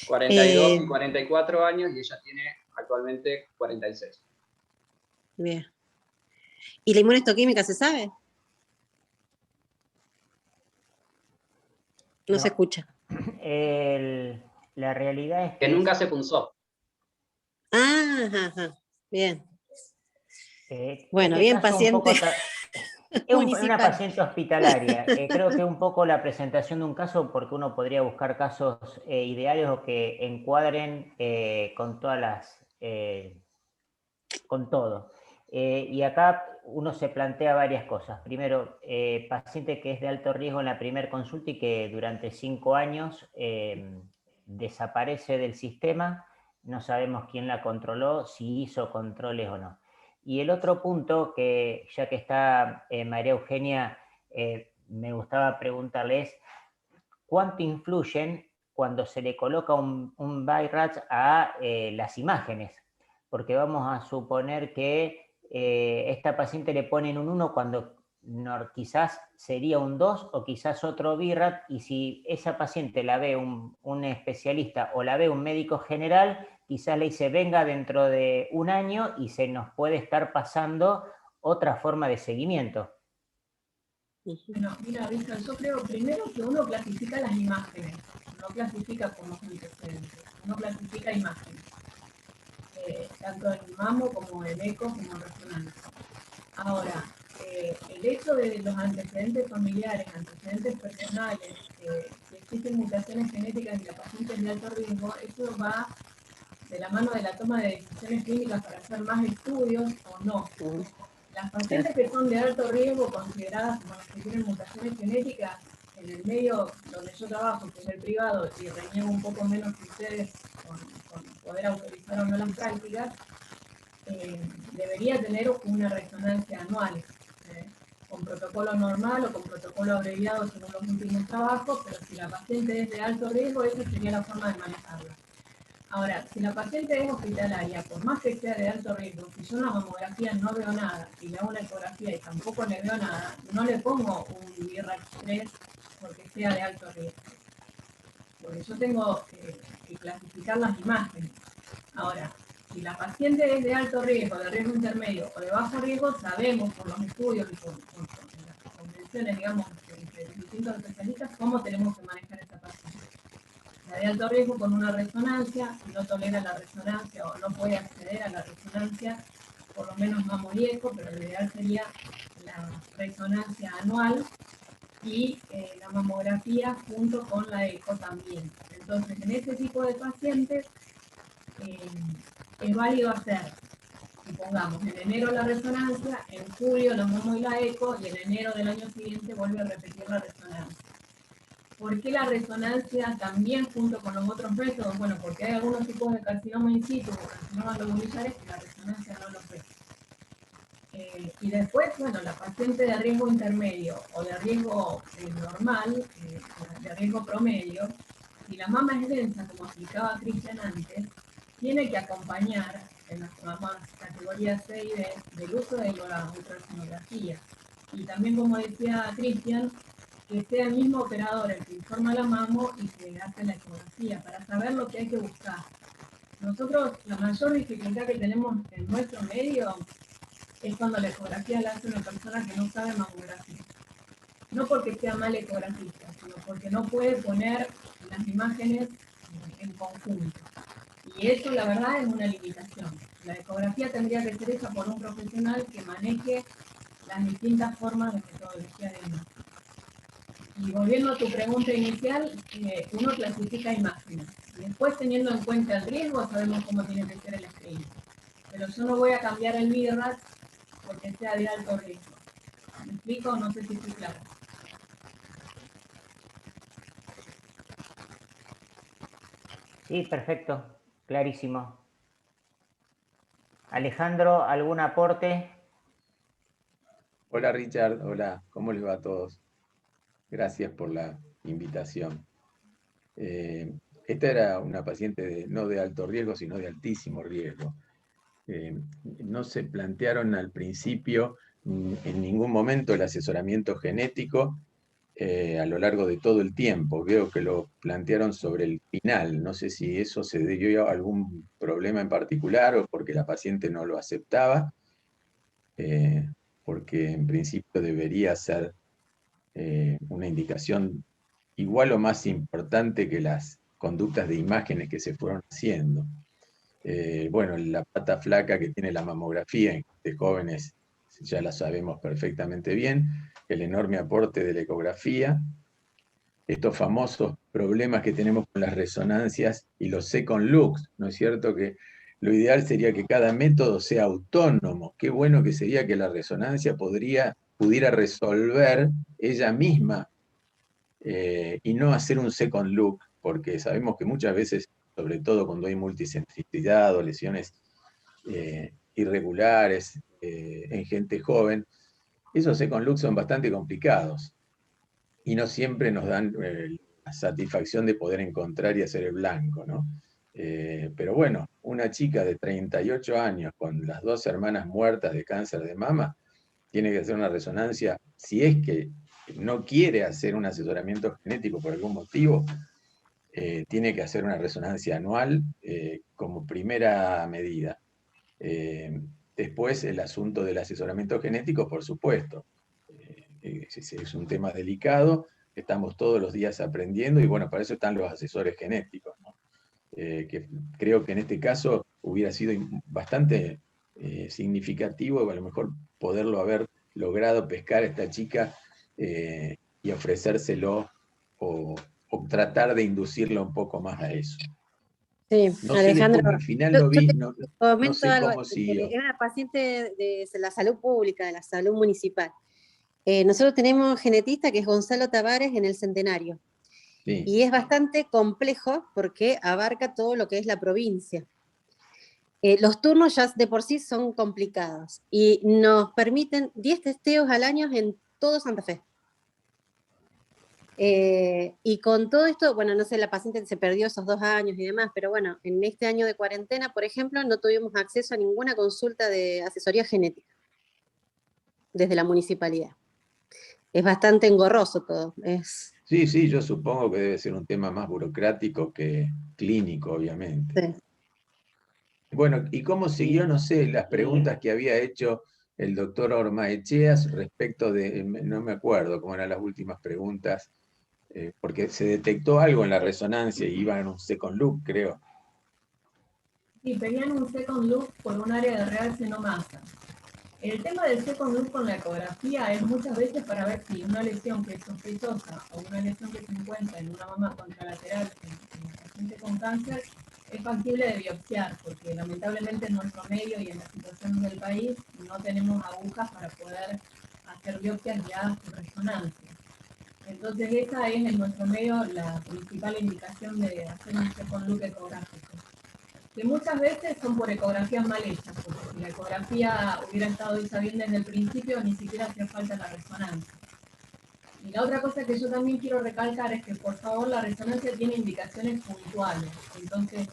42 y 44 años y ella tiene actualmente 46. Bien. ¿Y la inmunohistoquímica se sabe? No se escucha. La realidad es que nunca se punzó. Ajá, bien. Bueno, este bien, paciente. Es una paciente hospitalaria. Creo que un poco la presentación de un caso, porque uno podría buscar casos ideales o que encuadren con todas las... con todo. Y acá uno se plantea varias cosas. Primero, paciente que es de alto riesgo en la primera consulta y que durante 5 años desaparece del sistema. No sabemos quién la controló, si hizo controles o no. Y el otro punto, que ya que está María Eugenia, me gustaba preguntarle es, ¿cuánto influyen cuando se le coloca un BI-RADS a las imágenes? Porque vamos a suponer que esta paciente le ponen un 1 cuando quizás sería un 2 o quizás otro BI-RADS, y si esa paciente la ve un especialista o la ve un médico general, quizás le dice venga dentro de un año y se nos puede estar pasando otra forma de seguimiento. Bueno, mira, Richard, yo creo primero que uno clasifica las imágenes, no clasifica por los antecedentes, uno clasifica imágenes, tanto en mamo como en eco como en resonancia. Ahora, el hecho de los antecedentes familiares, antecedentes personales, si existen mutaciones genéticas y la paciente es de alto riesgo, eso va de la mano de la toma de decisiones clínicas para hacer más estudios o no. Las pacientes que son de alto riesgo, consideradas como las que tienen mutaciones genéticas, en el medio donde yo trabajo, que es el privado, y reniego un poco menos que ustedes con poder autorizar o no las prácticas, debería tener una resonancia anual, con protocolo normal o con protocolo abreviado según los últimos trabajos, pero si la paciente es de alto riesgo, esa sería la forma de manejarla. Ahora, si la paciente es hospitalaria, por más que sea de alto riesgo, si yo en la mamografía no veo nada y le hago una ecografía y tampoco le veo nada, no le pongo un BI-RADS 3 porque sea de alto riesgo. Porque yo tengo que clasificar las imágenes. Ahora, si la paciente es de alto riesgo, de riesgo intermedio o de bajo riesgo, sabemos por los estudios y por las convenciones, digamos, entre distintos especialistas, cómo tenemos que manejar esa paciente. La de alto riesgo con una resonancia, si no tolera la resonancia o no puede acceder a la resonancia, por lo menos mamo y eco, pero lo ideal sería la resonancia anual y la mamografía junto con la eco también. Entonces, en este tipo de pacientes es válido hacer, supongamos, en enero la resonancia, en julio la mamo y la eco, y en enero del año siguiente vuelve a repetir la resonancia. ¿Por qué la resonancia también junto con los otros métodos? Bueno, porque hay algunos tipos de carcinoma in situ o carcinomas lobulares que la resonancia no los ve. Y después, bueno, la paciente de riesgo intermedio o de riesgo normal, de riesgo promedio, si la mama es densa, como explicaba Cristian antes, tiene que acompañar en las mamas categoría C y D del uso de la ultrasonografía. Y también, como decía Cristian, que sea el mismo operador el que informa la mamo y que hace la ecografía, para saber lo que hay que buscar. Nosotros, la mayor dificultad que tenemos en nuestro medio es cuando la ecografía la hace una persona que no sabe mamografía. No porque sea mal ecografista, sino porque no puede poner las imágenes en conjunto. Y eso, la verdad, es una limitación. La ecografía tendría que ser hecha por un profesional que maneje las distintas formas de metodología de imagen. Y volviendo a tu pregunta inicial, uno clasifica imágenes. Y después, teniendo en cuenta el riesgo, sabemos cómo tiene que ser el screening. Pero yo no voy a cambiar el BIRAT porque sea de alto riesgo. ¿Me explico? No sé si estoy clara. Sí, perfecto, clarísimo. Alejandro, ¿algún aporte? Hola Richard, hola, ¿cómo les va a todos? Gracias por la invitación. Esta era una paciente no de alto riesgo, sino de altísimo riesgo. No se plantearon al principio en ningún momento el asesoramiento genético a lo largo de todo el tiempo. Veo que lo plantearon sobre el final. No sé si eso se debió a algún problema en particular o porque la paciente no lo aceptaba, porque en principio debería ser una indicación igual o más importante que las conductas de imágenes que se fueron haciendo. Bueno, la pata flaca que tiene la mamografía en de jóvenes ya la sabemos perfectamente bien, el enorme aporte de la ecografía, estos famosos problemas que tenemos con las resonancias y los second looks, ¿no es cierto? Que lo ideal sería que cada método sea autónomo. Qué bueno que sería que la resonancia pudiera resolver ella misma y no hacer un second look, porque sabemos que muchas veces, sobre todo cuando hay multicentricidad o lesiones irregulares en gente joven, esos second looks son bastante complicados y no siempre nos dan la satisfacción de poder encontrar y hacer el blanco, ¿no? Pero bueno, una chica de 38 años con las 2 hermanas muertas de cáncer de mama tiene que hacer una resonancia, si es que no quiere hacer un asesoramiento genético por algún motivo, tiene que hacer una resonancia anual como primera medida. Después el asunto del asesoramiento genético, por supuesto, es un tema delicado, estamos todos los días aprendiendo y bueno, para eso están los asesores genéticos, ¿no? Que creo que en este caso hubiera sido bastante significativo a lo mejor poderlo haber logrado pescar a esta chica y ofrecérselo o tratar de inducirla un poco más a eso. Sí, No Alejandro, sé, al final yo lo vi, te no comento sé algo. cómo siguió. Era una paciente de la salud pública, de la salud municipal. Nosotros tenemos un genetista que es Gonzalo Tavares en el Centenario. Sí. Y es bastante complejo porque abarca todo lo que es la provincia. Los turnos ya de por sí son complicados y nos permiten 10 testeos al año en todo Santa Fe. Y con todo esto, bueno, no sé, la paciente se perdió esos 2 años y demás, pero bueno, en este año de cuarentena, por ejemplo, no tuvimos acceso a ninguna consulta de asesoría genética desde la municipalidad. Es bastante engorroso todo. Sí, sí, yo supongo que debe ser un tema más burocrático que clínico, obviamente. Sí. Bueno, ¿y cómo siguió, no sé, las preguntas que había hecho el doctor Ormaecheas respecto de, no me acuerdo cómo eran las últimas preguntas, porque se detectó algo en la resonancia y iba en un second look, creo. Sí, pedían un second look por un área de realce no masa. El tema del second look con la ecografía es muchas veces para ver si una lesión que es sospechosa o una lesión que se encuentra en una mama contralateral en el paciente con cáncer es factible de biopsiar, porque lamentablemente en nuestro medio y en las situaciones del país no tenemos agujas para poder hacer biopsias guiadas por resonancia. Entonces esa es en nuestro medio la principal indicación de hacer un second look ecográfico, que muchas veces son por ecografías mal hechas, porque si la ecografía hubiera estado hecha bien desde el principio, ni siquiera hacía falta la resonancia. Y la otra cosa que yo también quiero recalcar es que, por favor, la resonancia tiene indicaciones puntuales. Entonces,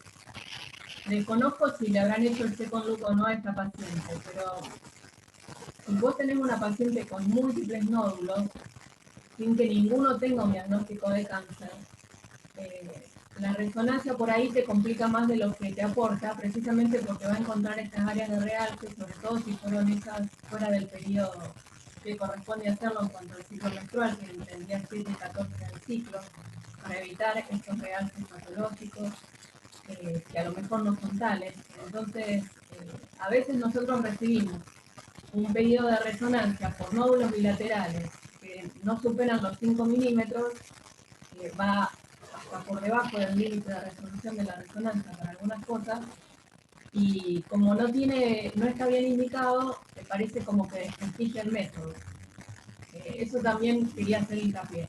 desconozco si le habrán hecho el second look o no a esta paciente, pero si vos tenés una paciente con múltiples nódulos, sin que ninguno tenga un diagnóstico de cáncer, la resonancia por ahí te complica más de lo que te aporta, precisamente porque va a encontrar estas áreas de realce, sobre todo si fueron hechas fuera del periodo que corresponde hacerlo en cuanto al ciclo menstrual, que tendría 7 y 14 del ciclo, para evitar estos realces patológicos que a lo mejor no son tales. Entonces, a veces nosotros recibimos un pedido de resonancia por nódulos bilaterales, que no superan los 5 milímetros, va hasta por debajo del límite de resolución de la resonancia para algunas cosas, y como no está bien indicado, me parece como que desprestigia el método. Eso también quería hacer hincapié.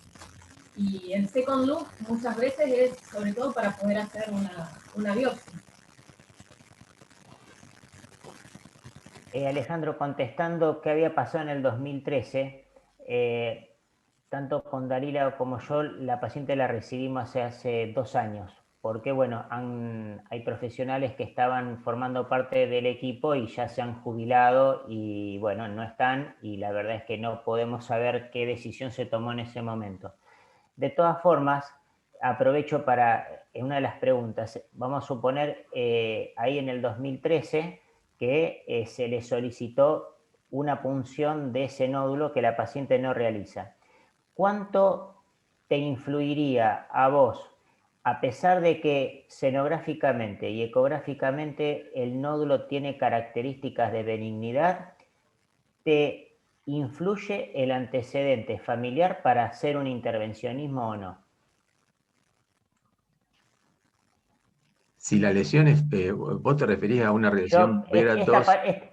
Y el second look muchas veces es sobre todo para poder hacer una biopsia. Alejandro, contestando qué había pasado en el 2013, tanto con Dalila como yo, la paciente la recibimos hace 2 años, porque bueno, hay profesionales que estaban formando parte del equipo y ya se han jubilado y bueno, no están, y la verdad es que no podemos saber qué decisión se tomó en ese momento. De todas formas, aprovecho para, en una de las preguntas, vamos a suponer ahí en el 2013 que se le solicitó una punción de ese nódulo que la paciente no realiza. ¿Cuánto te influiría a vos, a pesar de que cenográficamente y ecográficamente el nódulo tiene características de benignidad, te influye el antecedente familiar para hacer un intervencionismo o no? Si la lesión es, vos te referís a una lesión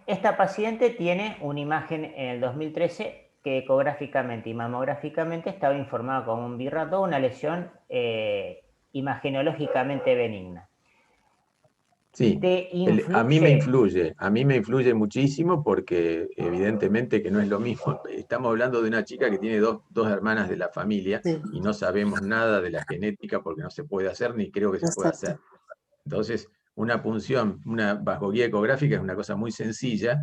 Esta paciente tiene una imagen en el 2013 que ecográficamente y mamográficamente estaba informada como un BI-RADS2, una lesión imagenológicamente benigna. Sí, a mí me influye muchísimo porque evidentemente que no es lo mismo. Estamos hablando de una chica que tiene dos hermanas de la familia, sí, y no sabemos nada de la genética porque no se puede hacer ni creo que se pueda hacer. Entonces, una punción, bajo guía ecográfica es una cosa muy sencilla,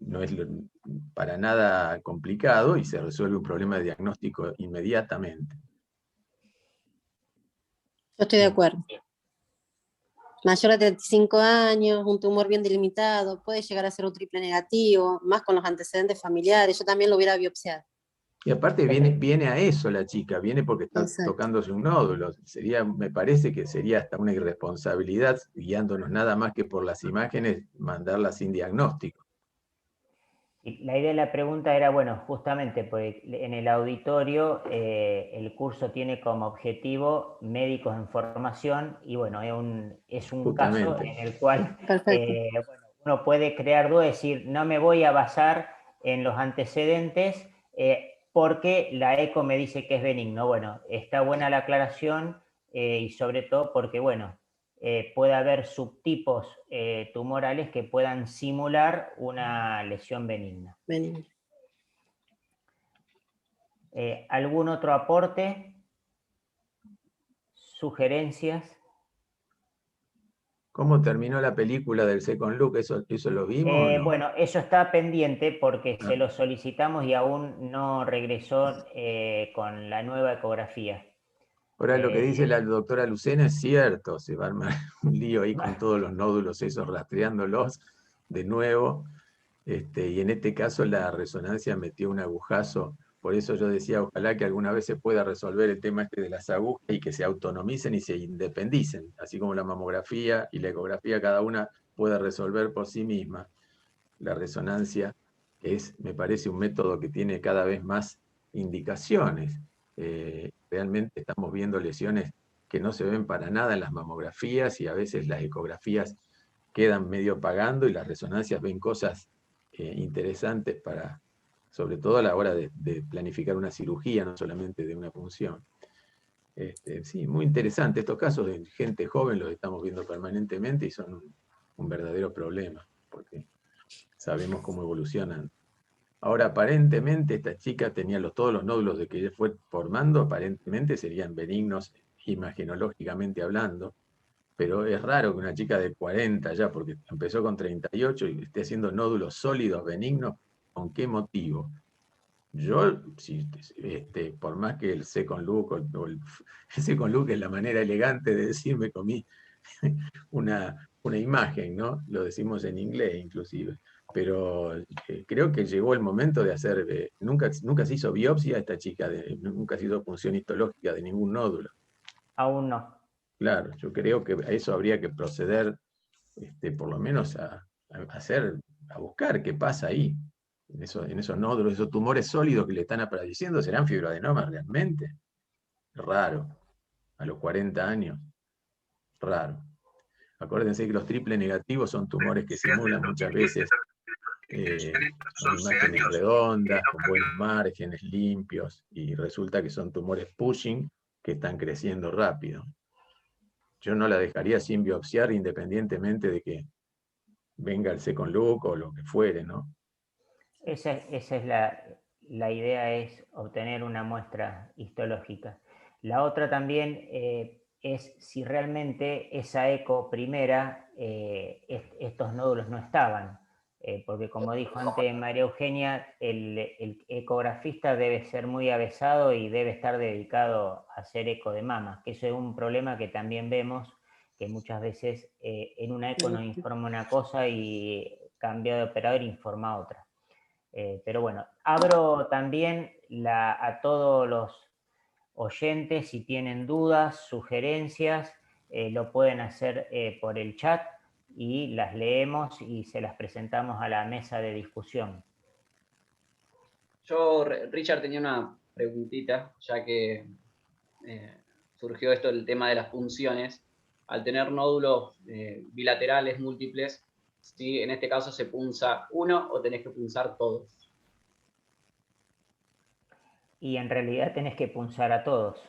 no es para nada complicado y se resuelve un problema de diagnóstico inmediatamente. Yo estoy de acuerdo. Mayor de 35 años, un tumor bien delimitado, puede llegar a ser un triple negativo, más con los antecedentes familiares, yo también lo hubiera biopsiado. Y aparte viene a eso la chica, viene porque está tocándose un nódulo. Me parece que sería hasta una irresponsabilidad, guiándonos nada más que por las imágenes, mandarla sin diagnóstico. La idea de la pregunta era, bueno, justamente, porque en el auditorio el curso tiene como objetivo médicos en formación y bueno, es un caso en el cual bueno, uno puede crear dudas, es decir, no me voy a basar en los antecedentes porque la eco me dice que es benigno. Bueno, está buena la aclaración y sobre todo porque, bueno, puede haber subtipos tumorales que puedan simular una lesión benigna. ¿Algún otro aporte? ¿Sugerencias? ¿Cómo terminó la película del Second Look? ¿Eso lo vimos? ¿No? Bueno, eso está pendiente porque se lo solicitamos y aún no regresó con la nueva ecografía. Ahora lo que dice la doctora Lucena es cierto, se va a armar un lío ahí con todos los nódulos esos rastreándolos de nuevo, y en este caso la resonancia metió un agujazo, por eso yo decía, ojalá que alguna vez se pueda resolver el tema de las agujas y que se autonomicen y se independicen, así como la mamografía y la ecografía cada una puede resolver por sí misma. La resonancia me parece un método que tiene cada vez más indicaciones. Realmente estamos viendo lesiones que no se ven para nada en las mamografías y a veces las ecografías quedan medio pagando y las resonancias ven cosas interesantes sobre todo a la hora de planificar una cirugía, no solamente de una punción. Sí, muy interesante. Estos casos de gente joven los estamos viendo permanentemente y son un verdadero problema, porque sabemos cómo evolucionan. Ahora, aparentemente, esta chica tenía todos los nódulos de que ella fue formando, aparentemente serían benignos imagenológicamente hablando, pero es raro que una chica de 40 ya, porque empezó con 38 y esté haciendo nódulos sólidos benignos, ¿con qué motivo? Yo, por más que el second look, el second look es la manera elegante de decir, me comí una imagen, ¿no? Lo decimos en inglés inclusive. Pero creo que llegó el momento de hacer, nunca se hizo biopsia a esta chica, nunca se hizo punción histológica de ningún nódulo. Aún no. Claro, yo creo que a eso habría que proceder, por lo menos a buscar qué pasa ahí. en esos nódulos, esos tumores sólidos que le están apareciendo, ¿serán fibroadenomas realmente? Raro. A los 40 años. Raro. Acuérdense que los triple negativos son tumores que simulan muchas veces con imágenes redondas, con buenos márgenes, limpios, y resulta que son tumores pushing que están creciendo rápido. Yo no la dejaría sin biopsiar independientemente de que venga el second look o lo que fuere, ¿no? Esa es la idea, es obtener una muestra histológica. La otra también es si realmente esa eco primera, estos nódulos no estaban, porque como dijo antes María Eugenia, el ecografista debe ser muy avesado y debe estar dedicado a hacer eco de mama, que eso es un problema que también vemos, que muchas veces en una eco nos informa una cosa y cambia de operador e informa otra. Pero bueno, abro también a todos los oyentes, si tienen dudas, sugerencias, lo pueden hacer por el chat y las leemos y se las presentamos a la mesa de discusión. Yo, Richard, tenía una preguntita, ya que surgió esto el tema de las punciones. Al tener nódulos bilaterales múltiples, ¿sí? En este caso se punza uno o tenés que punzar todos. Y en realidad tenés que punzar a todos,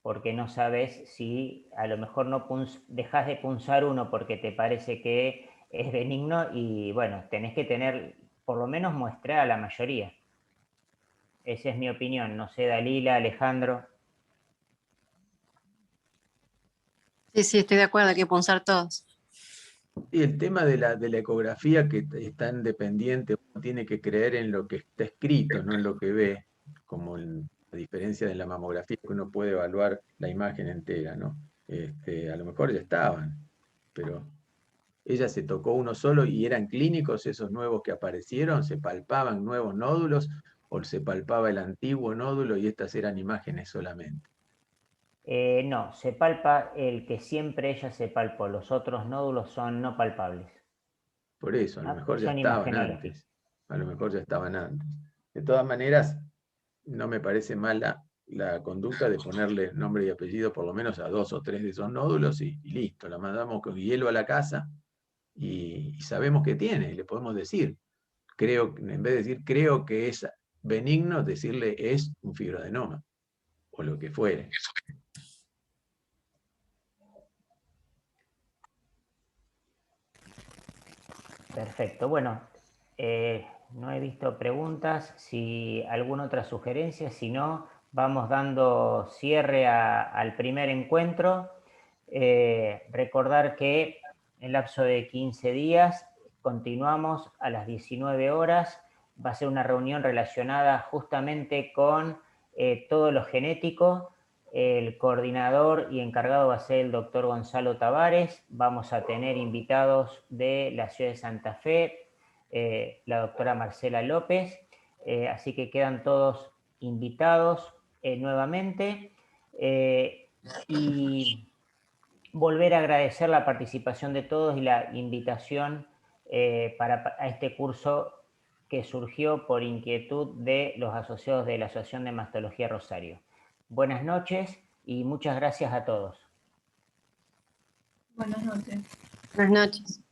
porque no sabes si a lo mejor no dejas de punzar uno porque te parece que es benigno y bueno, tenés que tener por lo menos muestra a la mayoría. Esa es mi opinión, no sé, Dalila, Alejandro. Sí, estoy de acuerdo, hay que punzar todos. Y el tema de la ecografía, que es tan dependiente, uno tiene que creer en lo que está escrito, no en lo que ve, como a diferencia de la mamografía, que uno puede evaluar la imagen entera, ¿no? A lo mejor ya estaban, pero ella se tocó uno solo y eran clínicos esos nuevos que aparecieron, se palpaban nuevos nódulos o se palpaba el antiguo nódulo y estas eran imágenes solamente. No, se palpa el que siempre ella se palpó, los otros nódulos son no palpables. Por eso, a lo mejor ya Son estaban imagenológicos. antes. A lo mejor ya estaban antes. De todas maneras, no me parece mala la conducta de ponerle nombre y apellido por lo menos a 2 o 3 de esos nódulos y listo, la mandamos con hielo a la casa y sabemos qué tiene, y le podemos decir, creo, en vez de decir creo que es benigno, decirle es un fibroadenoma, o lo que fuere. Perfecto, bueno, no he visto preguntas, si alguna otra sugerencia, si no, vamos dando cierre al primer encuentro. Recordar que en lapso de 15 días continuamos a las 19 horas, va a ser una reunión relacionada justamente con todo lo genético. El coordinador y encargado va a ser el doctor Gonzalo Tavares. Vamos a tener invitados de la ciudad de Santa Fe, la doctora Marcela López, así que quedan todos invitados nuevamente. Y volver a agradecer la participación de todos y la invitación a este curso que surgió por inquietud de los asociados de la Asociación de Mastología Rosario. Buenas noches y muchas gracias a todos. Buenas noches. Buenas noches.